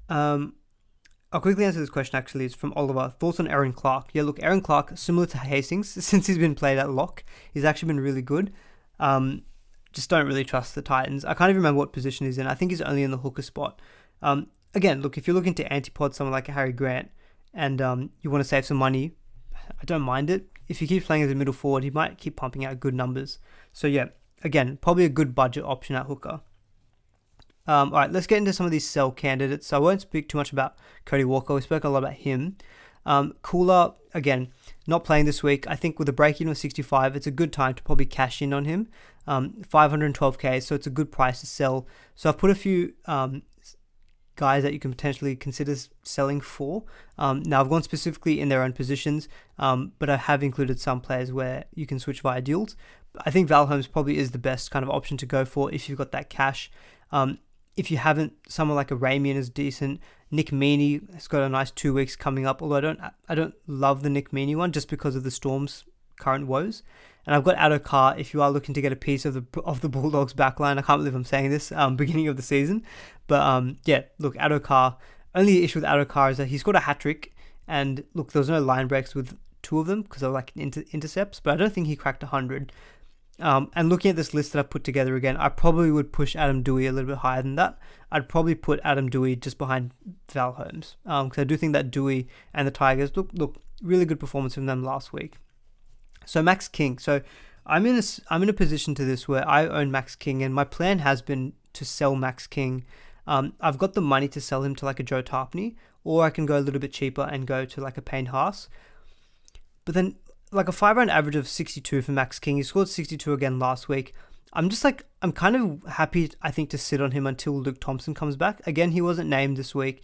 I'll quickly answer this question. Actually, it's from Oliver. Thoughts on Erin Clark? Yeah, look, Erin Clark, similar to Hastings, since he's been played at lock, he's actually been really good. Just don't really trust the Titans. I can't even remember what position he's in. I think he's only in the hooker spot. Again, look, if you're looking to antipod someone like a Harry Grant, and you want to save some money, I don't mind it. If he keeps playing as a middle forward, he might keep pumping out good numbers. So yeah, again, probably a good budget option at hooker. All right, let's get into some of these sell candidates. So I won't speak too much about Cody Walker. We spoke a lot about him. Cooler, again, not playing this week. I think with a break-even of 65, it's a good time to probably cash in on him. 512k, so it's a good price to sell. So I've put a few guys that you can potentially consider selling for. Now I've gone specifically in their own positions, but I have included some players where you can switch via deals. I think Val Holmes probably is the best kind of option to go for if you've got that cash. If you haven't, someone like a Ramian is decent. Nick Meaney has got a nice 2 weeks coming up, although I don't love the Nick Meaney one just because of the Storm's current woes. And I've got Addo Carr if you are looking to get a piece of the Bulldogs backline. I can't believe I'm saying this beginning of the season. But yeah, look, Addo Carr. Only issue with Addo Carr is that he scored a hat-trick. And look, there was no line breaks with two of them because they were like intercepts. But I don't think he cracked 100. And looking at this list that I've put together again, I probably would push Adam Dewey a little bit higher than that. I'd probably put Adam Dewey just behind Val Holmes. Because I do think that Dewey and the Tigers, look, really good performance from them last week. So Max King. So I'm in a position to this where I own Max King, and my plan has been to sell Max King. I've got the money to sell him to like a Joe Tarpney, or I can go a little bit cheaper and go to like a Payne Haas. But then like a 5-round average of 62 for Max King. He scored 62 again last week. I'm kind of happy, I think, to sit on him until Luke Thompson comes back. Again, he wasn't named this week.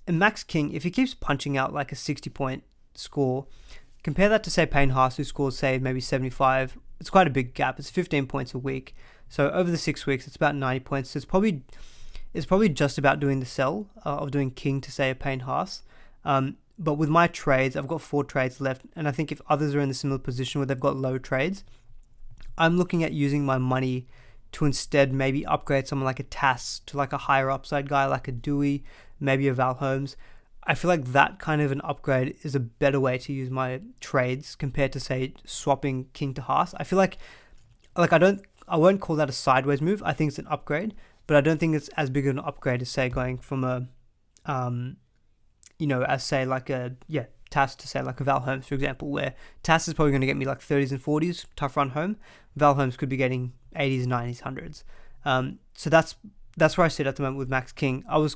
And Max King, if he keeps punching out like a 60-point score, compare that to, say, Payne Haas, who scores, say, maybe 75. It's quite a big gap. It's 15 points a week. So over the 6 weeks, it's about 90 points. So it's probably just about doing the sell of doing King to, say, a Payne Haas. But with my trades, I've got 4 trades left. And I think if others are in a similar position where they've got low trades, I'm looking at using my money to instead maybe upgrade someone like a Tass to like a higher upside guy, like a Dewey, maybe a Val Holmes. I feel like that kind of an upgrade is a better way to use my trades compared to, say, swapping King to Haas. I feel like I won't call that a sideways move. I think it's an upgrade, but I don't think it's as big of an upgrade as, say, going from a, as say like Tass to say like a Val Holmes, for example, where Tass is probably going to get me like 30s and 40s, tough run home. Val Holmes could be getting 80s, 90s, 100s. So that's where I sit at the moment with Max King. I was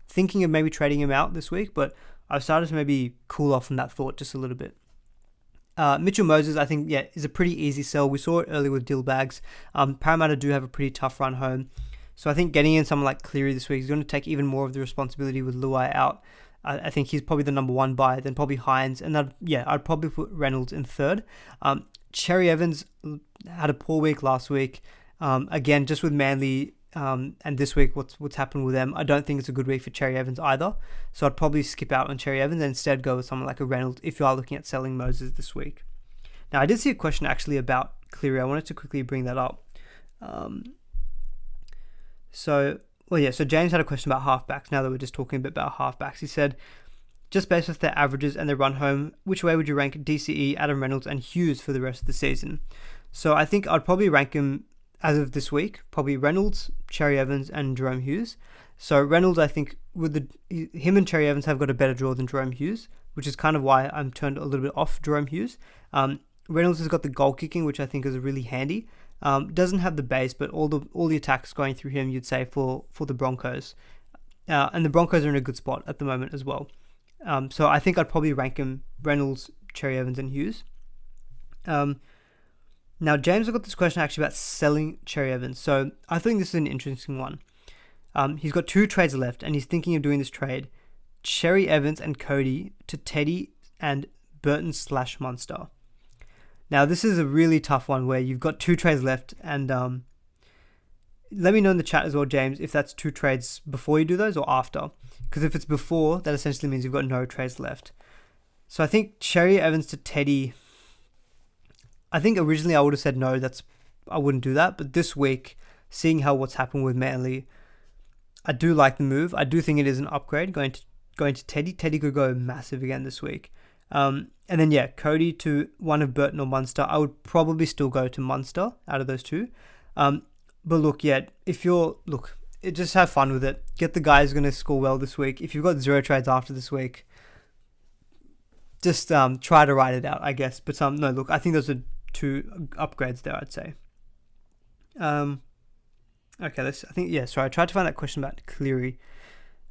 thinking of maybe trading him out this week, but I've started to maybe cool off from that thought just a little bit. Mitchell Moses, I think, is a pretty easy sell. We saw it earlier with Dillbags. Parramatta do have a pretty tough run home. So I think getting in someone like Cleary this week is going to take even more of the responsibility with Luai out. I think he's probably the number one buy, then probably Hines, and I'd probably put Reynolds in third. Cherry Evans had a poor week last week. Again, just with Manly and this week, what's happened with them, I don't think it's a good week for Cherry Evans either. So I'd probably skip out on Cherry Evans and instead go with someone like a Reynolds if you are looking at selling Moses this week. Now, I did see a question actually about Cleary. I wanted to quickly bring that up. So James had a question about halfbacks. Now that we're just talking a bit about halfbacks, he said, just based off their averages and their run home, which way would you rank DCE, Adam Reynolds, and Hughes for the rest of the season? So I think I'd probably rank him as of this week, probably Reynolds, Cherry Evans, and Jerome Hughes. So Reynolds, I think, him and Cherry Evans have got a better draw than Jerome Hughes, which is kind of why I'm turned a little bit off Jerome Hughes. Reynolds has got the goal kicking, which I think is really handy. Doesn't have the base, but all the attacks going through him, you'd say, for the Broncos. And the Broncos are in a good spot at the moment as well. So I think I'd probably rank him Reynolds, Cherry Evans, and Hughes. Now, James has got this question actually about selling Cherry Evans. So I think this is an interesting one. He's got 2 trades left, and he's thinking of doing this trade. Cherry Evans and Cody to Teddy and Burton / Munster. Now, this is a really tough one where you've got 2 trades left, and let me know in the chat as well, James, if that's 2 trades before you do those or after. Because if it's before, that essentially means you've got no trades left. So I think Cherry Evans to Teddy, I think originally I would have said no, I wouldn't do that. But this week, seeing what's happened with Manly, I do like the move. I do think it is an upgrade going to Teddy. Teddy could go massive again this week. And then, Cody to one of Burton or Munster. I would probably still go to Munster out of those 2. But look, just have fun with it. Get the guy who's going to score well this week. If you've got 0 trades after this week, just try to ride it out, I guess. But no, look, I think those are 2 upgrades there, I'd say. Okay, I tried to find that question about Cleary.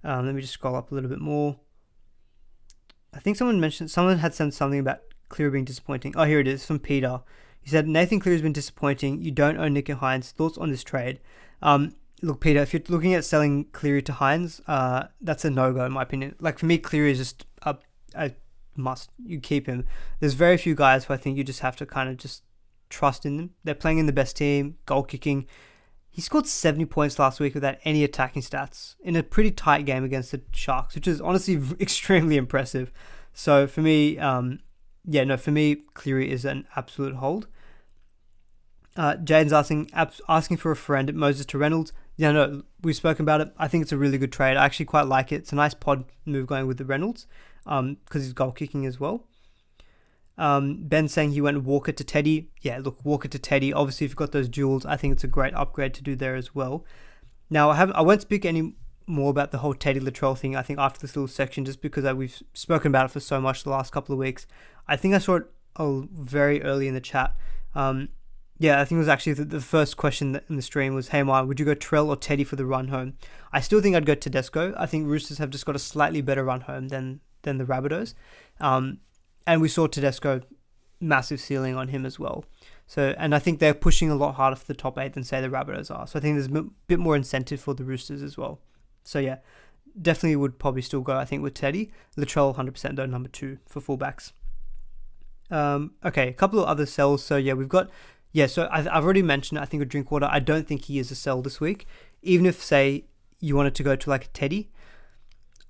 Let me just scroll up a little bit more. I think someone had said something about Cleary being disappointing. Oh, here it is from Peter. He said, Nathan Cleary's been disappointing. You don't own Nick and Hines. Thoughts on this trade? Look, Peter, if you're looking at selling Cleary to Hines, that's a no-go in my opinion. Like, for me, Cleary is just a must. You keep him. There's very few guys who I think you just have to kind of just trust in them. They're playing in the best team, goal kicking. He scored 70 points last week without any attacking stats in a pretty tight game against the Sharks, which is honestly extremely impressive. So for me, for me, Cleary is an absolute hold. Jaden's asking for a friend, Moses to Reynolds. Yeah, no, we've spoken about it. I think it's a really good trade. I actually quite like it. It's a nice pod move going with the Reynolds because he's goal kicking as well. Ben saying he went Walker to Teddy. Yeah, look, Walker to Teddy. Obviously, if you've got those duels, I think it's a great upgrade to do there as well. Now, I won't speak any more about the whole Teddy Latrell thing, I think, after this little section, just because we've spoken about it for so much the last couple of weeks. I think I saw it very early in the chat. I think it was actually the first question in the stream was, hey, Mar, would you go Trell or Teddy for the run home? I still think I'd go Tedesco. I think Roosters have just got a slightly better run home than the Rabbitohs. And we saw Tedesco, massive ceiling on him as well. So, and I think they're pushing a lot harder for the top 8 than, say, the Rabbitohs are. So I think there's a bit more incentive for the Roosters as well. So yeah, definitely would probably still go, I think, with Teddy. Latrell, 100% though, number 2 for fullbacks. Okay, a couple of other sells. So yeah, we've got... Yeah, so I've already mentioned, I think, with Drinkwater, I don't think he is a sell this week. Even if, say, you wanted to go to like a Teddy,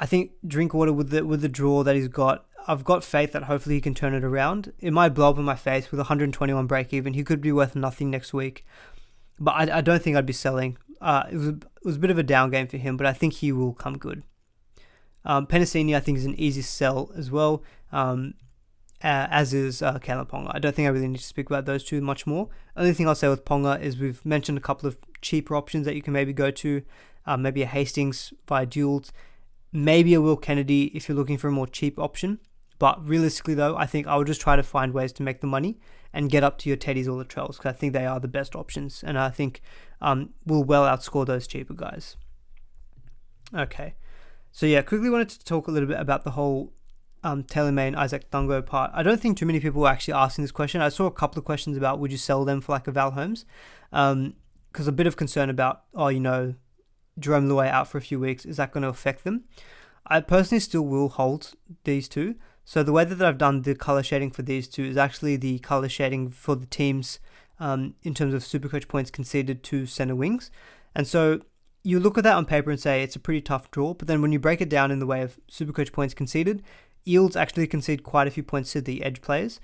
I think Drinkwater with the draw that he's got, I've got faith that hopefully he can turn it around. It might blow up in my face with 121 break even. He could be worth nothing next week. But I don't think I'd be selling. It was a bit of a down game for him, but I think he will come good. Penasini, I think, is an easy sell as well, as is Kalamatangi. I don't think I really need to speak about those two much more. Only thing I'll say with Ponga is we've mentioned a couple of cheaper options that you can maybe go to, maybe a Hastings via duels, maybe a Will Kennedy if you're looking for a more cheap option. But realistically, though, I think I would just try to find ways to make the money and get up to your Teddies or Latrells, because I think they are the best options, and I think will well outscore those cheaper guys. Okay, so yeah, quickly wanted to talk a little bit about the whole Taylor May and Isaac Dungo part. I don't think too many people were actually asking this question. I saw a couple of questions about would you sell them for like a Val Holmes, because a bit of concern about, Jerome Luai out for a few weeks, is that going to affect them? I personally still will hold these two. So the way that I've done the color shading for these two is actually the color shading for the teams in terms of SuperCoach points conceded to center wings. And so you look at that on paper and say it's a pretty tough draw, but then when you break it down in the way of SuperCoach points conceded, Eels actually concede quite a few points to the edge players,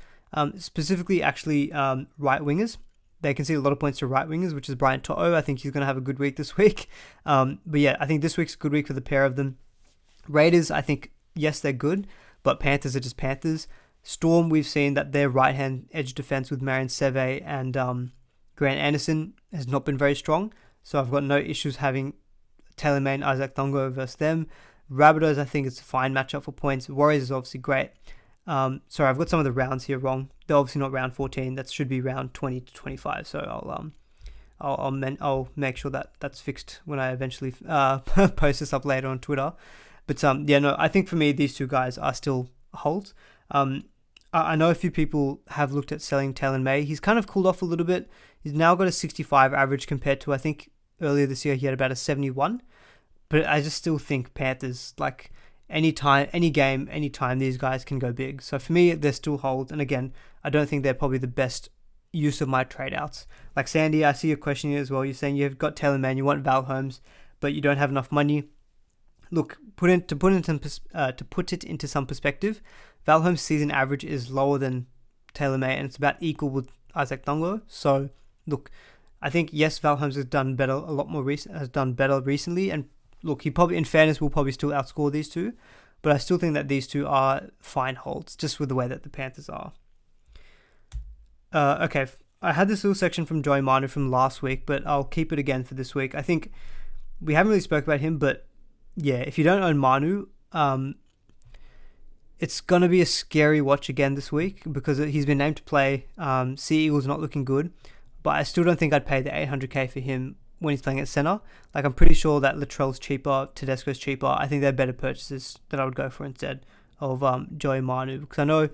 specifically actually right wingers. They concede a lot of points to right wingers, which is Brian To'o. I think he's going to have a good week this week. But yeah, I think this week's a good week for the pair of them. Raiders, I think, yes, they're good, but Panthers are just Panthers. Storm, we've seen that their right-hand edge defense with Marion Seve and Grant Anderson has not been very strong. So I've got no issues having Taylor May and Isaac Dongo versus them. Rabbitohs, I think it's a fine matchup for points. Warriors is obviously great. Sorry, I've got some of the rounds here wrong. They're obviously not round 14. That should be round 20 to 25. So I'll make sure that that's fixed when I eventually post this up later on Twitter. But I think for me these two guys are still holds. I know a few people have looked at selling Taylor May. He's kind of cooled off a little bit. He's now got a 65 average compared to, I think earlier this year he had about a 71. But I just still think Panthers, like any game, anytime, these guys can go big. So for me, they're still holds. And again, I don't think they're probably the best use of my trade outs. Like Sandy, I see your question here as well. You're saying you've got Taylor May, you want Val Holmes, but you don't have enough money. Look, to put it into some perspective, Val Holmes' season average is lower than Taylor May, and it's about equal with Isaac Dongo. So, look, I think yes, Val Holmes has done better recently, and look, he probably, in fairness, will probably still outscore these two, but I still think that these two are fine holds, just with the way that the Panthers are. Okay, I had this little section from Joey Manu from last week, but I'll keep it again for this week. I think we haven't really spoke about him, but yeah, if you don't own Manu, it's going to be a scary watch again this week because he's been named to play. Sea Eagles not looking good, but I still don't think I'd pay the 800k for him when he's playing at center. Like, I'm pretty sure that Latrell's cheaper, Tedesco's cheaper. I think they're better purchases that I would go for instead of Joey Manu, because I know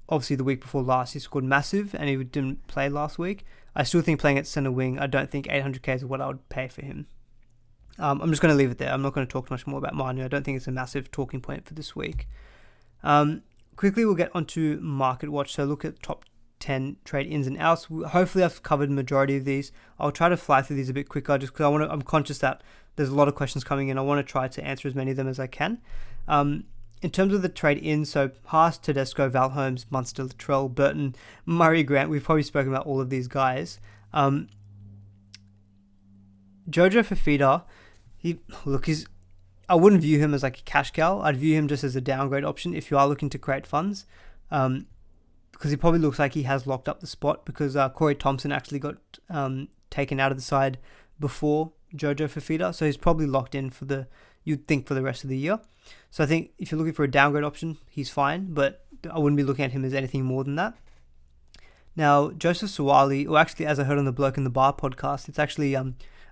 obviously the week before last he scored massive and he didn't play last week. I still think playing at center wing, I don't think 800k is what I would pay for him. I'm just going to leave it there. I'm not going to talk much more about Manu. I don't think it's a massive talking point for this week. Quickly, we'll get onto Market Watch. So look at top 10 trade ins and outs. Hopefully, I've covered the majority of these. I'll try to fly through these a bit quicker just because I'm conscious that there's a lot of questions coming in. I want to try to answer as many of them as I can. In terms of the trade in, so Haas, Tedesco, Val Holmes, Munster, Latrell, Burton, Murray, Grant. We've probably spoken about all of these guys. Jojo Fafita. I wouldn't view him as like a cash cow. I'd view him just as a downgrade option if you are looking to create funds, because he probably looks like he has locked up the spot because Corey Thompson actually got taken out of the side before Jojo Fafita, so he's probably locked in you'd think for the rest of the year. So I think if you're looking for a downgrade option, he's fine, but I wouldn't be looking at him as anything more than that. Now, Joseph Suwali, or actually as I heard on the Bloke in the Bar podcast, it's actually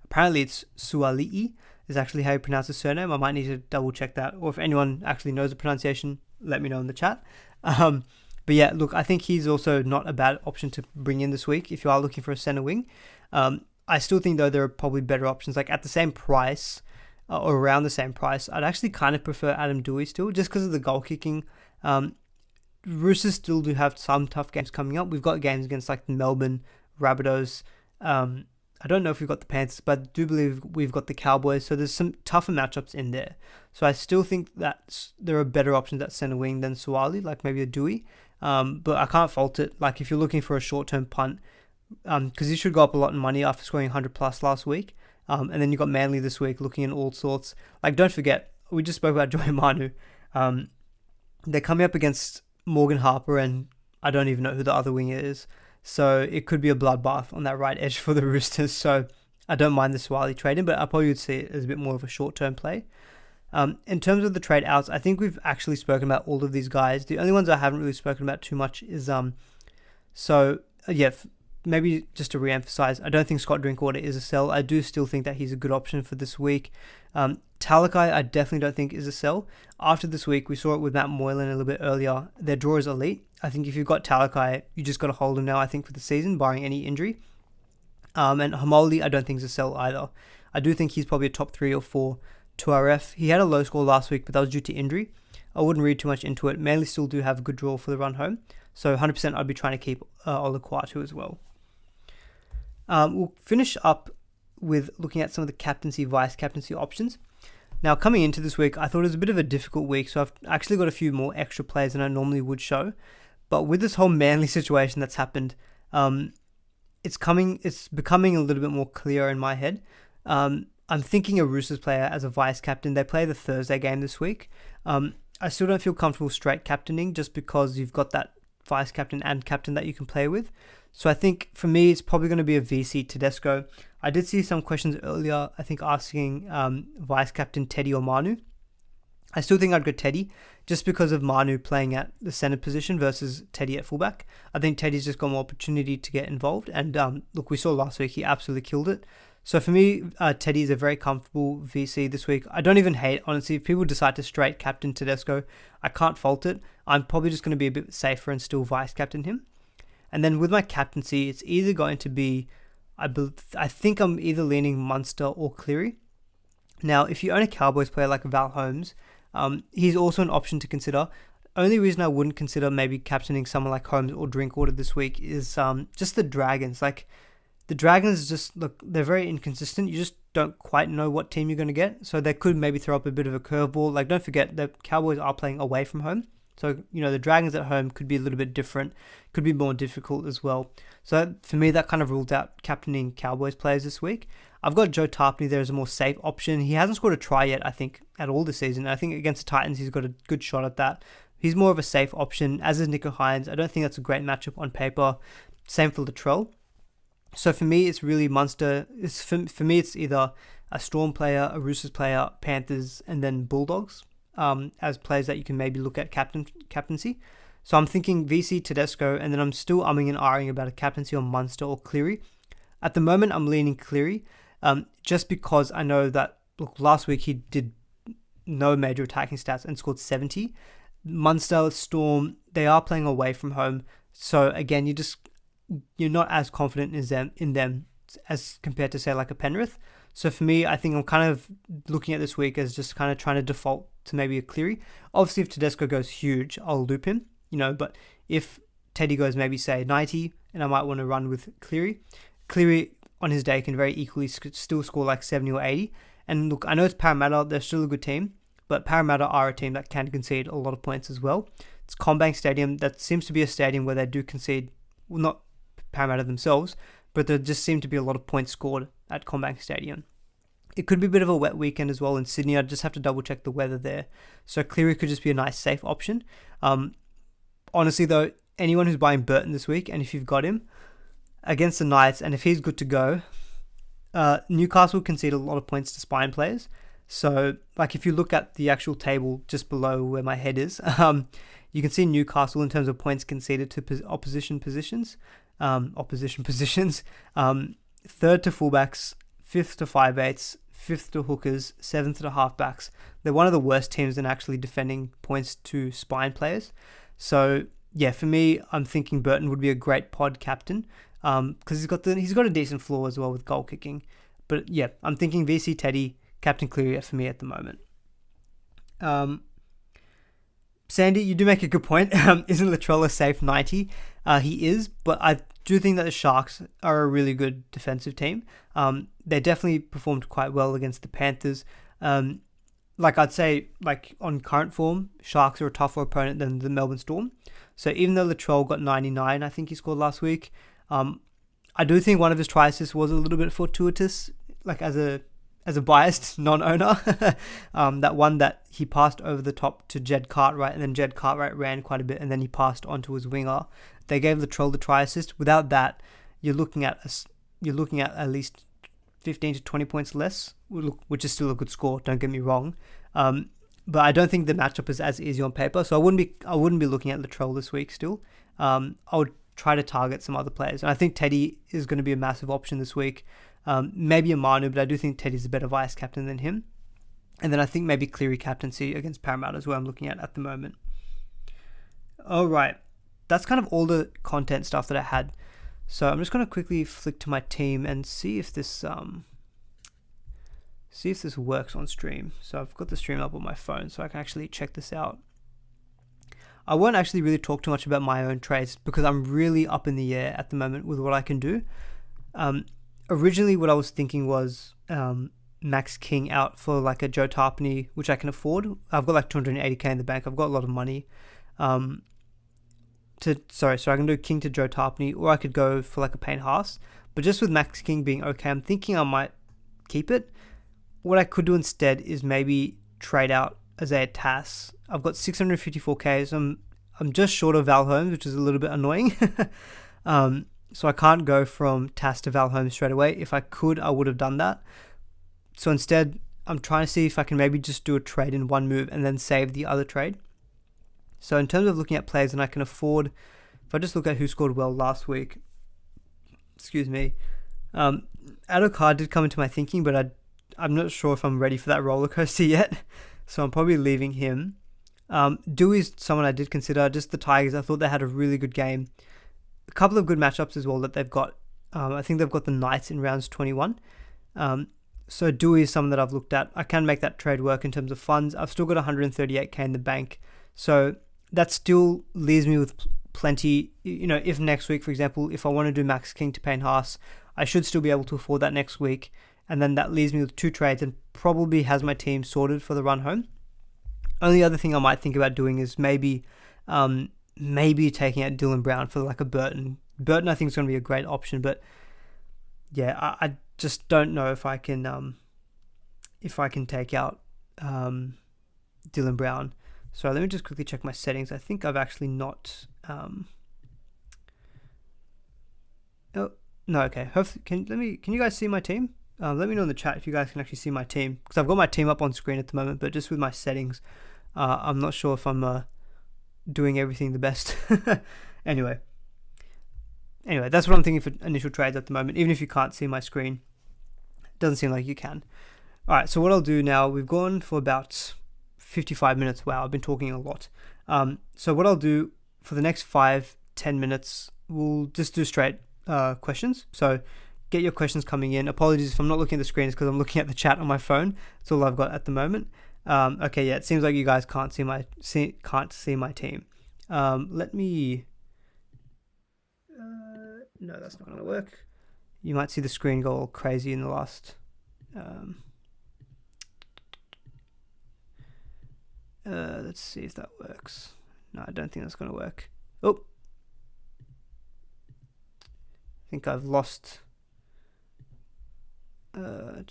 apparently it's Suali'i is actually how you pronounce his surname. I might need to double check that, or if anyone actually knows the pronunciation, let me know in the chat. But yeah, look, I think he's also not a bad option to bring in this week if you are looking for a center wing. I still think though there are probably better options, like at the same price or around the same price. I'd actually kind of prefer Adam Dewey still, just because of the goal kicking. Roosters still do have some tough games coming up. We've got games against like Melbourne, Rabbitohs. I don't know if we've got the Panthers, but I do believe we've got the Cowboys. So there's some tougher matchups in there. So I still think that there are better options at center wing than Suwali, like maybe a Dewey. But I can't fault it. Like if you're looking for a short-term punt, because he should go up a lot in money after scoring 100 plus last week. And then you got Manly this week looking in all sorts. Like, don't forget, we just spoke about Joy Manu. They're coming up against Morgan Harper, and I don't even know who the other winger is. So it could be a bloodbath on that right edge for the Roosters. So I don't mind the Swiley trading, but I probably would see it as a bit more of a short-term play. In terms of the trade outs, I think we've actually spoken about all of these guys. The only ones I haven't really spoken about too much is maybe just to re-emphasize, I don't think Scott Drinkwater is a sell. I do still think that he's a good option for this week. Talakai, I definitely don't think is a sell. After this week, we saw it with Matt Moylan a little bit earlier. Their draw is elite. I think if you've got Talakai, you just got to hold him now, I think, for the season, barring any injury. And Hamoli, I don't think is a sell either. I do think he's probably a top 3 or 4 2RF. He had a low score last week, but that was due to injury. I wouldn't read too much into it. Manly still do have a good draw for the run home. So 100% I'd be trying to keep Olaquatu as well. We'll finish up with looking at some of the captaincy, vice captaincy options. Now, coming into this week, I thought it was a bit of a difficult week, so I've actually got a few more extra players than I normally would show. But with this whole Manly situation that's happened, it's becoming a little bit more clear in my head. I'm thinking a Roosters player as a vice captain. They play the Thursday game this week. I still don't feel comfortable straight captaining just because you've got that vice captain and captain that you can play with. So I think for me, it's probably going to be a VC Tedesco. I did see some questions earlier, I think asking vice captain Teddy or Manu. I still think I'd go Teddy just because of Manu playing at the centre position versus Teddy at fullback. I think Teddy's just got more opportunity to get involved. And look, we saw last week, he absolutely killed it. So for me, Teddy is a very comfortable VC this week. I don't even hate, honestly, if people decide to straight captain Tedesco, I can't fault it. I'm probably just going to be a bit safer and still vice captain him. And then with my captaincy, it's either going to be, I think I'm either leaning Munster or Cleary. Now, if you own a Cowboys player like Val Holmes, he's also an option to consider. Only reason I wouldn't consider maybe captaining someone like Holmes or Drinkwater this week is just the Dragons. Like, the Dragons just, look, they're very inconsistent. You just don't quite know what team you're going to get. So they could maybe throw up a bit of a curveball. Like, don't forget, the Cowboys are playing away from home. So, the Dragons at home could be a little bit different, could be more difficult as well. So for me, that kind of ruled out captaining Cowboys players this week. I've got Joe Tarpany there as a more safe option. He hasn't scored a try yet, I think, at all this season. I think against the Titans, he's got a good shot at that. He's more of a safe option, as is Nico Hines. I don't think that's a great matchup on paper. Same for Latrell. So for me, it's really Munster. For me, it's either a Storm player, a Roosters player, Panthers, and then Bulldogs as players that you can maybe look at captaincy. So I'm thinking VC Tedesco, and then I'm still umming and ahhing about a captaincy on Munster or Cleary. At the moment, I'm leaning Cleary, just because I know that, look, last week he did no major attacking stats and scored 70. Munster, Storm, they are playing away from home. So again, you're not as confident in them as compared to, say, like a Penrith. So for me, I think I'm kind of looking at this week as just kind of trying to default to maybe a Cleary. Obviously, if Tedesco goes huge, I'll loop him, but if Teddy goes maybe, say, 90, and I might want to run with Cleary on his day can very equally still score like 70 or 80. And look, I know it's Parramatta, they're still a good team, but Parramatta are a team that can concede a lot of points as well. It's CommBank Stadium. That seems to be a stadium where they do concede, well, not Parramatta themselves, but there just seem to be a lot of points scored at CommBank Stadium. It could be a bit of a wet weekend as well in Sydney. I'd just have to double check the weather there. So Cleary could just be a nice safe option. Honestly though, anyone who's buying Burton this week, and if you've got him against the Knights, and if he's good to go, Newcastle concede a lot of points to spine players. So like if you look at the actual table just below where my head is, you can see Newcastle in terms of points conceded to opposition positions. Third to fullbacks, fifth to 5/8, fifth to hookers, seventh to halfbacks. They're one of the worst teams in actually defending points to spine players. So yeah, for me, I'm thinking Burton would be a great pod captain because he's got a decent floor as well with goal kicking. But yeah, I'm thinking VC Teddy, Captain Cleary for me at the moment. Sandy, you do make a good point. Isn't Latrell a safe 90? He is, but I do think that the Sharks are a really good defensive team. They definitely performed quite well against the Panthers. I'd say, on current form, Sharks are a tougher opponent than the Melbourne Storm. So even though Latrell got 99, I think he scored last week, I do think one of his try assists was a little bit fortuitous, as as a biased non-owner, that one that he passed over the top to Jed Cartwright, and then Jed Cartwright ran quite a bit, and then he passed onto his winger. They gave Latrell the try assist. Without that, you're looking at at least 15 to 20 points less, which is still a good score. Don't get me wrong, but I don't think the matchup is as easy on paper. So I wouldn't be looking at Latrell this week. Still, I would try to target some other players, and I think Teddy is going to be a massive option this week. Maybe a Manu, but I do think Teddy's a better vice captain than him. And then I think maybe Cleary captaincy against Paramount is where I'm looking at the moment. All right, that's kind of all the content stuff that I had. So I'm just going to quickly flick to my team and see if this works on stream. So I've got the stream up on my phone, so I can actually check this out. I won't actually really talk too much about my own trades because I'm really up in the air at the moment with what I can do. Originally, what I was thinking was Max King out for like a Joe Tarpany, which I can afford. I've got like 280k in the bank. I've got a lot of money. So I can do King to Joe Tarpany, or I could go for like a Payne Haas. But just with Max King being okay, I'm thinking I might keep it. What I could do instead is maybe trade out Isaiah Tass. I've got 654k, so I'm just short of Val Holmes, which is a little bit annoying. So I can't go from Tass to Val Holmes straight away. If I could, I would have done that. So instead, I'm trying to see if I can maybe just do a trade in one move and then save the other trade. So in terms of looking at players, and I can afford, if I just look at who scored well last week, Adokar did come into my thinking, but I'm not sure if I'm ready for that roller coaster yet. So I'm probably leaving him. Dewey's someone I did consider. Just the Tigers, I thought they had a really good game. A couple of good matchups as well that they've got. I think they've got the Knights in rounds 21. So Dewey is someone that I've looked at. I can make that trade work in terms of funds. I've still got 138k in the bank. So that still leaves me with plenty. If next week, for example, if I want to do Max King to Payne Haas, I should still be able to afford that next week. And then that leaves me with 2 trades and probably has my team sorted for the run home. Only other thing I might think about doing is maybe taking out Dylan Brown for like a Burton. Burton I think is going to be a great option, but yeah, I just don't know if I can take out Dylan Brown. So let me just quickly check my settings. I think I've actually not. Oh no, okay. Hopefully, can you guys see my team? Let me know in the chat if you guys can actually see my team, because I've got my team up on screen at the moment, but just with my settings, I'm not sure if I'm doing everything the best. Anyway, that's what I'm thinking for initial trades at the moment. Even if you can't see my screen, it doesn't seem like you can. All right, so what I'll do now, we've gone for about 55 minutes. Wow, I've been talking a lot. So what I'll do for the next 5-10 minutes, we'll just do straight questions. So get your questions coming in. Apologies if I'm not looking at the screen, it's because I'm looking at the chat on my phone. That's all I've got at the moment. Okay, yeah, it seems like you guys can't see my team. Let me. No, that's not going to work. You might see the screen go all crazy in the last. Let's see if that works. No, I don't think that's going to work. Oh, I think I've lost. I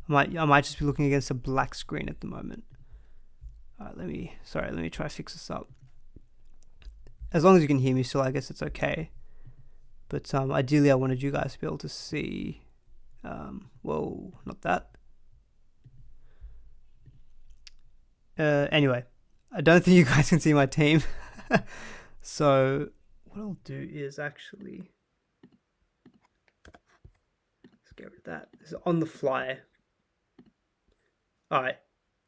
might just be looking against a black screen at the moment. Let me try to fix this up. As long as you can hear me still, I guess it's okay. But ideally I wanted you guys to be able to see. Whoa, not that. Anyway, I don't think you guys can see my team. So what I'll do is actually, let's get rid of that. This is on the fly. Alright,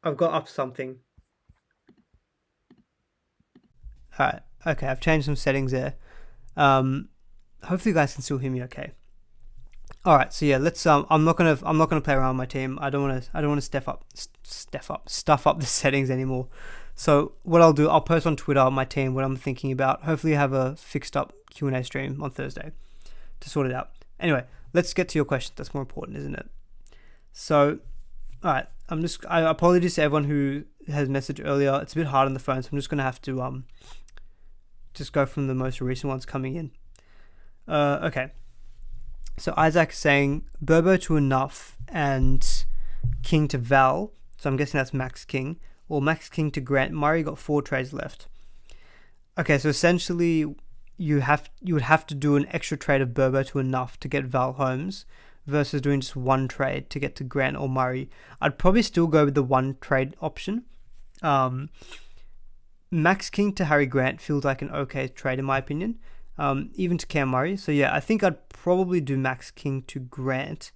I've got up something. Alright, okay, I've changed some settings there. Hopefully you guys can still hear me okay. Alright, so yeah, let's I'm not gonna play around with my team. I don't wanna stuff up the settings anymore. So what I'll do, I'll post on Twitter my team, what I'm thinking about. Hopefully have a fixed up Q&A stream on Thursday to sort it out. Anyway, let's get to your questions. That's more important, isn't it? So, alright, I apologize to everyone who has messaged earlier. It's a bit hard on the phone, so I'm just gonna have to just go from the most recent ones coming in. Okay. So Isaac's saying Burbo to enough and King to Val. So I'm guessing that's Max King. Or Max King to Grant Murray. Got 4 trades left. Okay, so essentially you would have to do an extra trade of Burbo to enough to get Val Holmes versus doing just one trade to get to Grant or Murray. I'd probably still go with the one trade option. Max King to Harry Grant feels like an okay trade in my opinion. Even to Cam Murray. So yeah, I think I'd probably do Max King to Grant.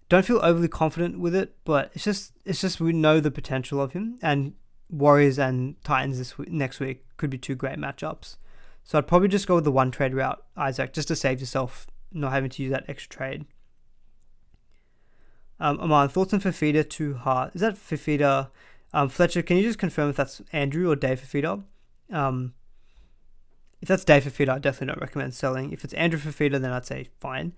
Don't feel overly confident with it, but it's just we know the potential of him, and Warriors and Titans next week could be 2 great matchups. So I'd probably just go with the one trade route, Isaac, just to save yourself not having to use that extra trade. Aman, thoughts on Fafita to Haas? Is that Fafita? Fletcher, can you just confirm if that's Andrew or Dave Fafita? If that's Dave Fafita, I definitely don't recommend selling. If it's Andrew Fafita, then I'd say fine.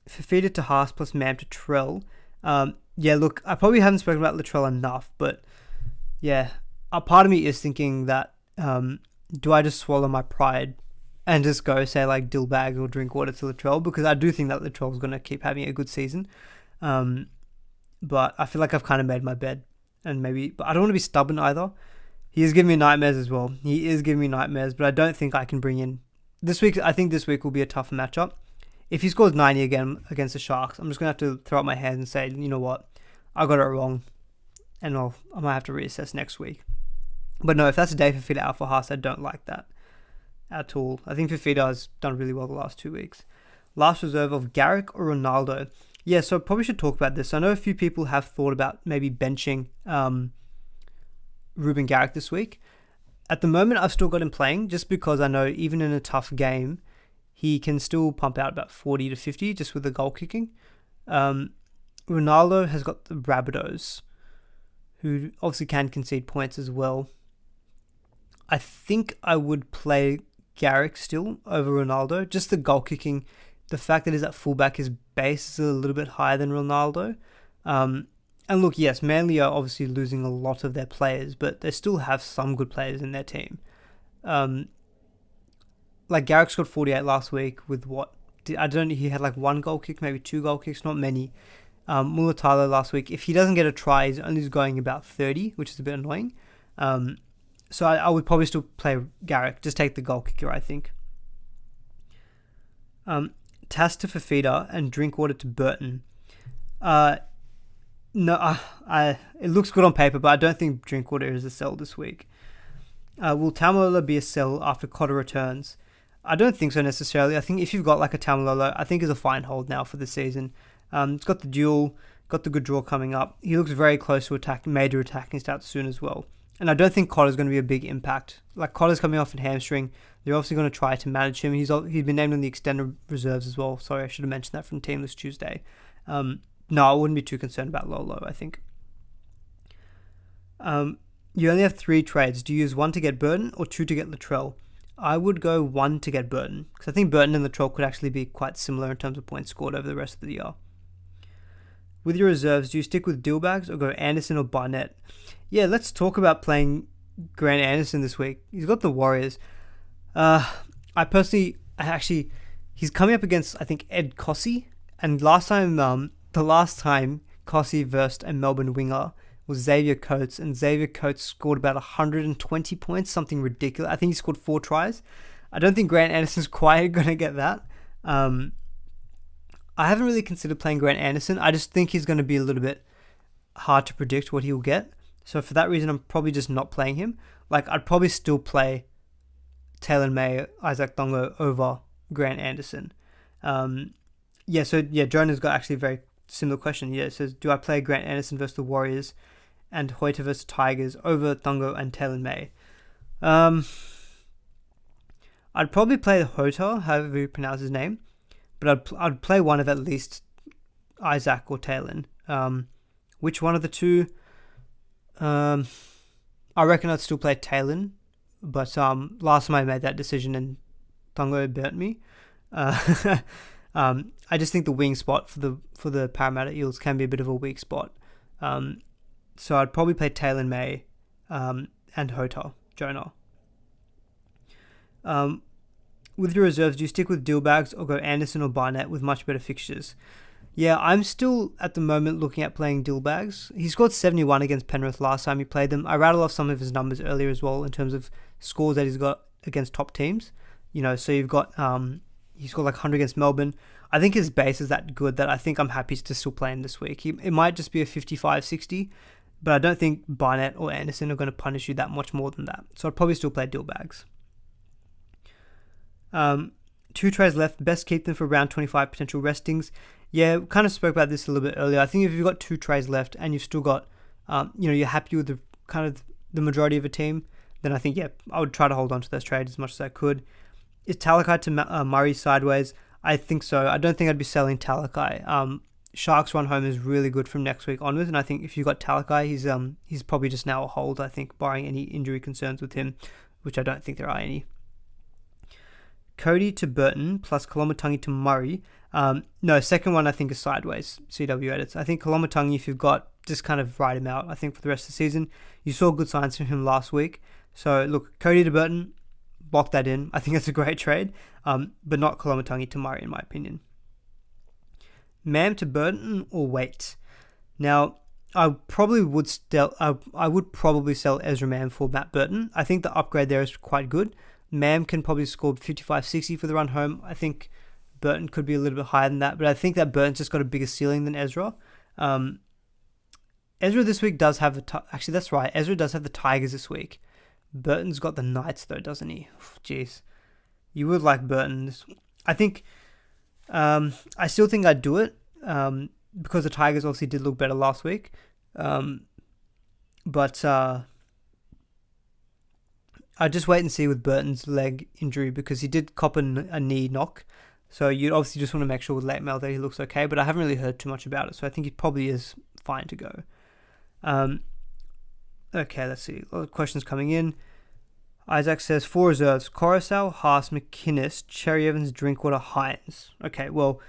Fafita to Haas plus Mam to Trell. Yeah, look, I probably haven't spoken about Latrell enough, but yeah, a part of me is thinking that do I just swallow my pride and just go say like Dillbag or Drinkwater to Latrell, because I do think that Latrell's going to keep having a good season. But I feel like I've kind of made my bed, but I don't want to be stubborn either. He is giving me nightmares as well. But I don't think I can bring in this week. I think this week will be a tough matchup. If he scores 90 again against the Sharks, I'm just going to have to throw up my hands and say, you know what, I got it wrong, and I might have to reassess next week. But no, if that's a day Fafita out for Haas, I don't like that at all. I think Fafita has done really well the last 2 weeks. Last reserve of Garrick or Ronaldo. Yeah, so I probably should talk about this. I know a few people have thought about maybe benching Ruben Garrick this week. At the moment, I've still got him playing just because I know even in a tough game, he can still pump out about 40 to 50 just with the goal kicking. Ronaldo has got the Rabbitohs, who obviously can concede points as well. I think I would play Garrick still over Ronaldo. Just the goal kicking, the fact that he's at fullback, his base is a little bit higher than Ronaldo. And look, yes, Manly are obviously losing a lot of their players, but they still have some good players in their team. Like Garrick scored 48 last week with I don't know, he had like 1 goal kick, maybe 2 goal kicks, not many. Mulatalo last week, if he doesn't get a try, he's only going about 30, which is a bit annoying. So I would probably still play Garrick, just take the goal kicker, I think. Tass to Fafita and Drinkwater to Burton. It looks good on paper, but I don't think Drinkwater is a sell this week. Will Tamalolo be a sell after Cotter returns? I don't think so necessarily. I think if you've got like a Tamalolo, I think is a fine hold now for the season. It's got the duel, got the good draw coming up. He looks very close to major attacking stats soon as well. And I don't think Cotter's going to be a big impact. Like Cotter's coming off a hamstring. They're obviously going to try to manage him. He's been named in the extended reserves as well. Sorry, I should have mentioned that from Teamless Tuesday. No, I wouldn't be too concerned about Lolo, I think. You only have 3 trades. Do you use 1 to get Burton or 2 to get Latrell? I would go 1 to get Burton, because I think Burton and Latrell could actually be quite similar in terms of points scored over the rest of the year. With your reserves, do you stick with Dillbags or go Anderson or Barnett? Yeah, let's talk about playing Grant Anderson this week. He's got the Warriors. He's coming up against, I think, Ed Cossey. And the last time Cossey versed a Melbourne winger was Xavier Coates. And Xavier Coates scored about 120 points, something ridiculous. I think he scored 4 tries. I don't think Grant Anderson's quite going to get that. I haven't really considered playing Grant Anderson. I just think he's going to be a little bit hard to predict what he'll get. So for that reason, I'm probably just not playing him. Like, I'd probably still play Taylor May, Isaac Dongo over Grant Anderson. Jonah's got actually a very similar question. Yeah, it says, do I play Grant Anderson versus the Warriors and Hoyter versus Tigers over Dongo and Taylor May? I'd probably play Hoyter, however you pronounce his name. But I'd play one of at least Isaac or Talon. Which one of the two? I reckon I'd still play Talon. But last time I made that decision and Tongo burnt me. I just think the wing spot for the Parramatta Eels can be a bit of a weak spot. So I'd probably play Talon May and Hoyter, Jonah. With your reserves, do you stick with Dillbags or go Anderson or Barnett with much better fixtures? Yeah, I'm still at the moment looking at playing Dillbags. He scored 71 against Penrith last time he played them. I rattled off some of his numbers earlier as well in terms of scores that he's got against top teams. So you've got he scored like 100 against Melbourne. I think his base is that good that I think I'm happy to still play him this week. It might just be a 55-60, but I don't think Barnett or Anderson are going to punish you that much more than that. So I'd probably still play Dillbags. 2 trays left. Best keep them for round 25 potential restings. Yeah, kind of spoke about this a little bit earlier. I think if you've got 2 trays left and you've still got, you're happy with the majority of a team, then I think, I would try to hold on to those trades as much as I could. Is Talakai to Murray sideways? I think so. I don't think I'd be selling Talakai. Sharks run home is really good from next week onwards, and I think if you've got Talakai, he's probably just now a hold, I think, barring any injury concerns with him, which I don't think there are any. Cody to Burton plus Kalamatangi to Murray. No, second one I think is sideways, CW edits. I think Kalamatangi, if you've got, just kind of ride him out, I think, for the rest of the season. You saw good signs from him last week. So, look, Cody to Burton, block that in. I think that's a great trade, but not Kalamatangi to Murray, in my opinion. Mam to Burton or wait? Now, I would probably sell Ezra Mam for Matt Burton. I think the upgrade there is quite good. Mam can probably score 55-60 for the run home. I think Burton could be a little bit higher than that, but I think that Burton's just got a bigger ceiling than Ezra. Ezra this week does have actually, that's right. Ezra does have the Tigers this week. Burton's got the Knights though, doesn't he? Jeez. You would like Burton. I think, I still think I'd do it, because the Tigers obviously did look better last week. But I'd just wait and see with Burton's leg injury, because he did cop a knee knock. So you obviously just want to make sure with late mail that he looks okay, but I haven't really heard too much about it. So I think he probably is fine to go. Okay, let's see. A lot of questions coming in. Isaac says 4 reserves: Coruscant, Haas, McInnes, Cherry Evans, Drinkwater, Hines. Okay, well,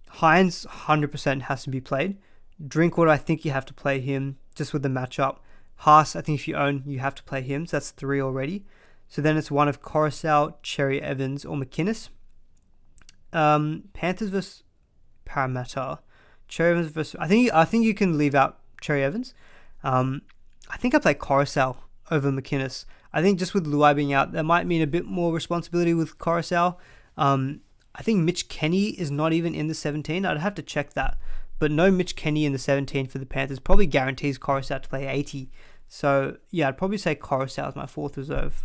Hines 100% has to be played. Drinkwater, I think you have to play him just with the matchup. Haas, I think if you own, you have to play him. So that's 3 already. So then it's one of Coruscant, Cherry Evans, or McInnes. Panthers versus Parramatta. Cherry Evans versus... I think you can leave out Cherry Evans. I think I play Coruscant over McInnes. I think just with Luai being out, that might mean a bit more responsibility with Coruscant. I think Mitch Kenny is not even in the 17. I'd have to check that. But no Mitch Kenny in the 17 for the Panthers probably guarantees Coruscant to play 80. So, yeah, I'd probably say Coruscant is my 4th reserve.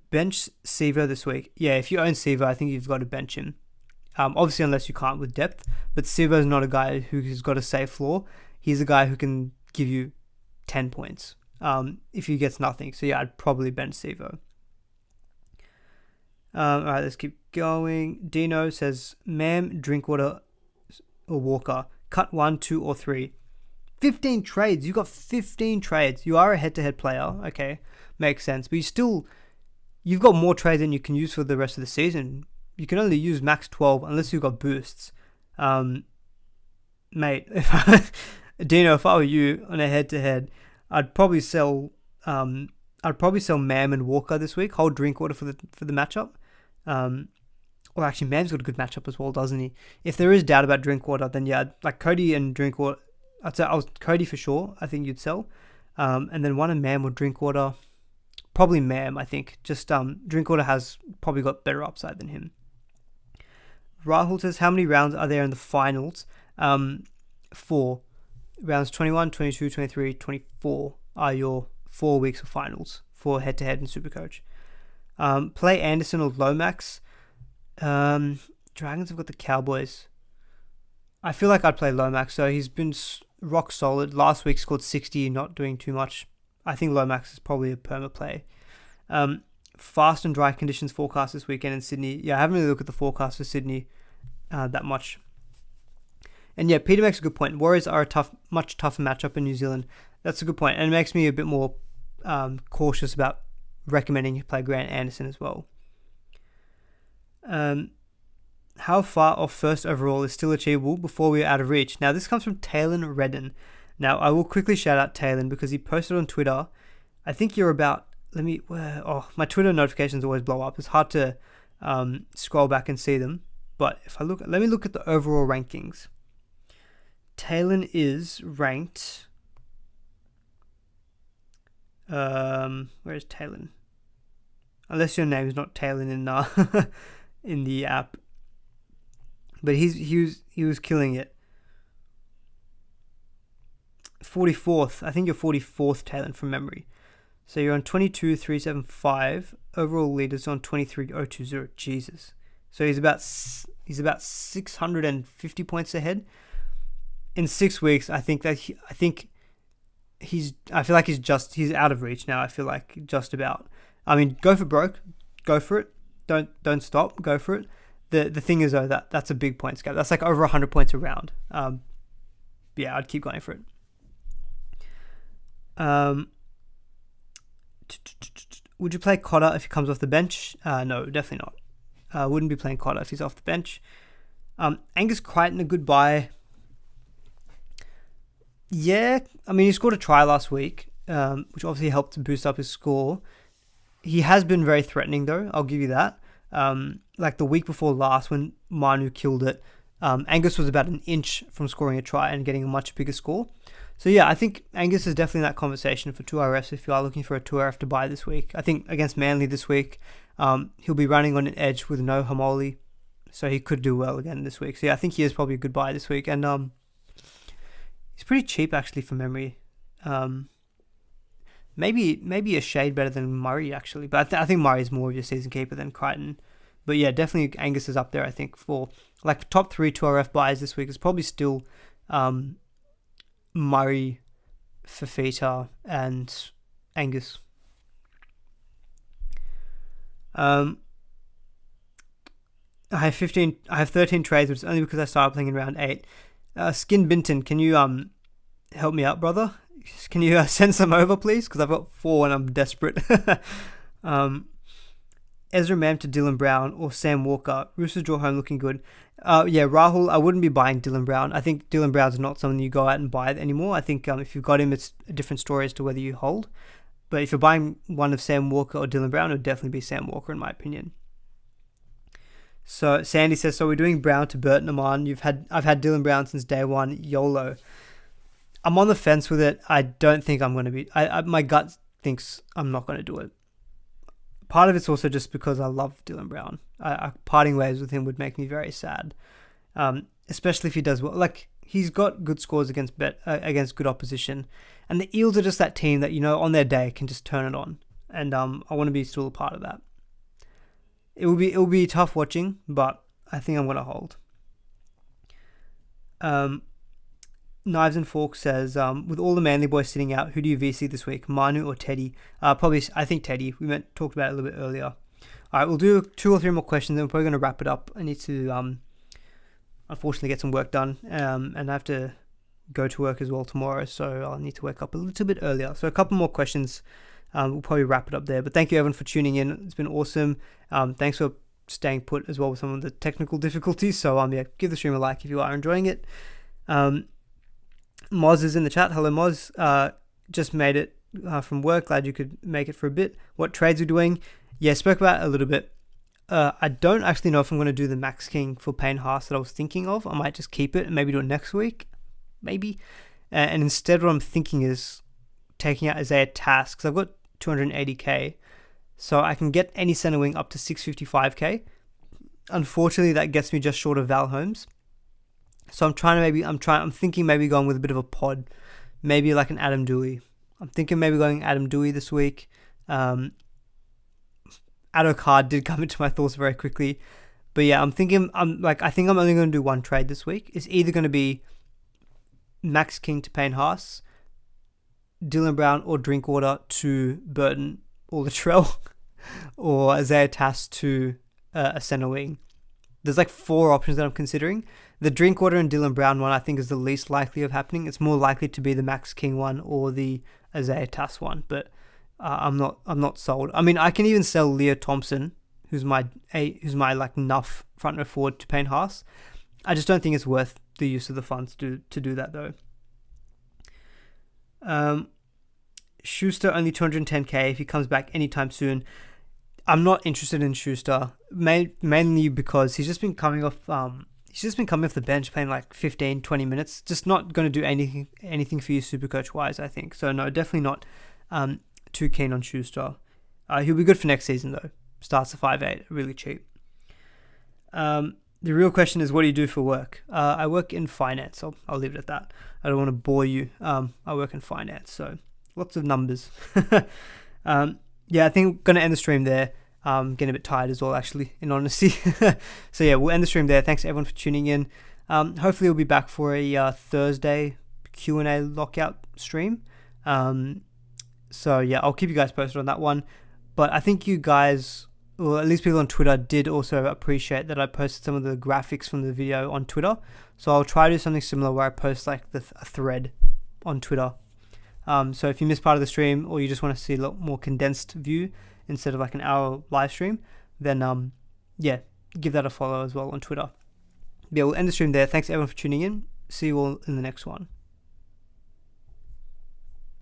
Bench Sevo this week. Yeah, if you own Sevo, I think you've got to bench him. Obviously, unless you can't with depth. But Sevo is not a guy who's got a safe floor. He's a guy who can give you 10 points if he gets nothing. So, yeah, I'd probably bench Sevo. All right, let's keep going. Dino says, Mam, Drinkwater, or Walker. Cut 1, 2, or 3. 15 trades. You got 15 trades. You are a head-to-head player. Okay, makes sense. But you've got more trades than you can use for the rest of the season. You can only use max 12 unless you've got boosts. Mate, Dino, if I were you on a head-to-head, I'd probably sell Mam and Walker this week. Hold Drinkwater for the matchup. Well, actually, Mam's got a good matchup as well, doesn't he? If there is doubt about Drinkwater, then yeah, like Cody and Drinkwater, I'd say Cody for sure. I think you'd sell, and then one of Mam or Drinkwater, probably Mam. I think just Drinkwater has probably got better upside than him. Rahul says, how many rounds are there in the finals? 4 rounds: 21, 22, 23, 24 are your 4 weeks of finals for head-to-head and Supercoach. Play Anderson or Lomax. Dragons have got the Cowboys. I feel like I'd play Lomax, so he's been rock solid. Last week scored 60, not doing too much. I think Lomax is probably a perma play. Fast and dry conditions forecast this weekend in Sydney. Yeah, I haven't really looked at the forecast for Sydney that much. And yeah, Peter makes a good point. Warriors are a much tougher matchup in New Zealand. That's a good point, and it makes me a bit more cautious about recommending you play Grant Anderson as well. How far off first overall is still achievable before we are out of reach? Now, this comes from Taylor Redden. Now, I will quickly shout out Taylor because he posted on Twitter, I think you're about my Twitter notifications always blow up. It's hard to scroll back and see them. But let me look at the overall rankings. Talon is ranked. Where is Talon? Unless your name is not Talon in in the app. But he was killing it. 44th. I think you're 44th Talon from memory. So you're on 22,375. Overall leaders on 23,020. Jesus. So he's about 650 points ahead. In 6 weeks, I feel like he's out of reach now. I feel like just about. I mean, go for broke, go for it. Don't stop, go for it. The thing is though that's a big points gap. That's like over 100 points a round. Yeah, I'd keep going for it. Would you play Cotter if he comes off the bench? No, definitely not. Wouldn't be playing Cotter if he's off the bench. Angus Crichton, a good buy. Yeah, I mean, he scored a try last week, which obviously helped to boost up his score. He has been very threatening, though. I'll give you that. Like the week before last when Manu killed it, Angus was about an inch from scoring a try and getting a much bigger score. So yeah, I think Angus is definitely in that conversation for 2RFs if you are looking for a 2RF to buy this week. I think against Manly this week, he'll be running on an edge with no Hamoli, so he could do well again this week. So yeah, I think he is probably a good buy this week. And he's pretty cheap actually from memory. Maybe a shade better than Murray actually, but I think Murray is more of your season keeper than Crichton. But yeah, definitely Angus is up there. I think for like top 3 2RF buys this week is probably still Murray, Fafita, and Angus. I have 13 trades, but it's only because I started playing in round 8. Skin Binton, can you help me out, brother? Can you send some over, please? Because I've got 4 and I'm desperate. Ezra Mam to Dylan Brown or Sam Walker. Roosters draw home looking good. Yeah, Rahul, I wouldn't be buying Dylan Brown. I think Dylan Brown's not someone you go out and buy anymore. I think if you've got him, it's a different story as to whether you hold. But if you're buying one of Sam Walker or Dylan Brown, it would definitely be Sam Walker in my opinion. So Sandy says, so we're doing Brown to Burton, Aman. I've had Dylan Brown since day one. YOLO. I'm on the fence with it. I don't think I'm going to be... my gut thinks I'm not going to do it. Part of it's also just because I love Dylan Brown. Parting ways with him would make me very sad. Especially if he does well. Like, he's got good scores against good opposition. And the Eels are just that team that, on their day can just turn it on. And I want to be still a part of that. It will be tough watching, but I think I'm going to hold. Knives and Forks says, with all the Manly boys sitting out, who do you VC this week, Manu or Teddy? Probably, I think Teddy. We talked about it a little bit earlier. All right, we'll do 2 or 3 more questions, then we're probably going to wrap it up. I need to, unfortunately, get some work done, and I have to go to work as well tomorrow, so I'll need to wake up a little bit earlier. So a couple more questions. We'll probably wrap it up there. But thank you, everyone, for tuning in. It's been awesome. Thanks for staying put as well with some of the technical difficulties. So, yeah, give the stream a like if you are enjoying it. Moz is in the chat. Hello, Moz. Just made it from work. Glad you could make it for a bit. What trades are doing? Yeah, spoke about it a little bit. I don't actually know if I'm going to do the Max King for Payne Haas that I was thinking of. I might just keep it and maybe do it next week. Maybe. And instead what I'm thinking is taking out Isaiah Tass, because I've got 280k. So I can get any center wing up to 655k. Unfortunately, that gets me just short of Val Holmes. So I'm thinking maybe going with a bit of a pod, maybe like an Adam Dewey. I'm thinking maybe going Adam Dewey this week. Addo did come into my thoughts very quickly, but yeah, I think I'm only going to do one trade this week. It's either going to be Max King to Payne Haas, Dylan Brown or Drinkwater to Burton or Latrell, or Isaiah Tass to a center wing. There's like 4 options that I'm considering. The Drinkwater and Dylan Brown one I think is the least likely of happening. It's more likely to be the Max King one or the Isaiah Tass one, but I'm not sold. I mean, I can even sell Leah Thompson, who's my like nuff front row forward to Payne Haas. I just don't think it's worth the use of the funds to do that though. Schuster only 210k if he comes back anytime soon. I'm not interested in Schuster, mainly because he's just been coming off the bench playing like 15, 20 minutes. Just not going to do anything for you Supercoach wise, I think. So no, definitely not too keen on Schuster. He'll be good for next season though. Starts at 5'8", really cheap. The real question is, what do you do for work? I work in finance. I'll leave it at that. I don't want to bore you. I work in finance, so lots of numbers. Yeah, I think I'm going to end the stream there. Getting a bit tired as well, actually, in honesty. So yeah, we'll end the stream there. Thanks everyone for tuning in. Hopefully we'll be back for a Thursday Q&A lockout stream. So yeah, I'll keep you guys posted on that one. But I think you guys, or at least people on Twitter, did also appreciate that I posted some of the graphics from the video on Twitter. So I'll try to do something similar where I post like a thread on Twitter. So if you missed part of the stream, or you just want to see a lot more condensed view instead of like an hour live stream, then yeah, give that a follow as well on Twitter. Yeah, we'll end the stream there. Thanks everyone for tuning in. See you all in the next one.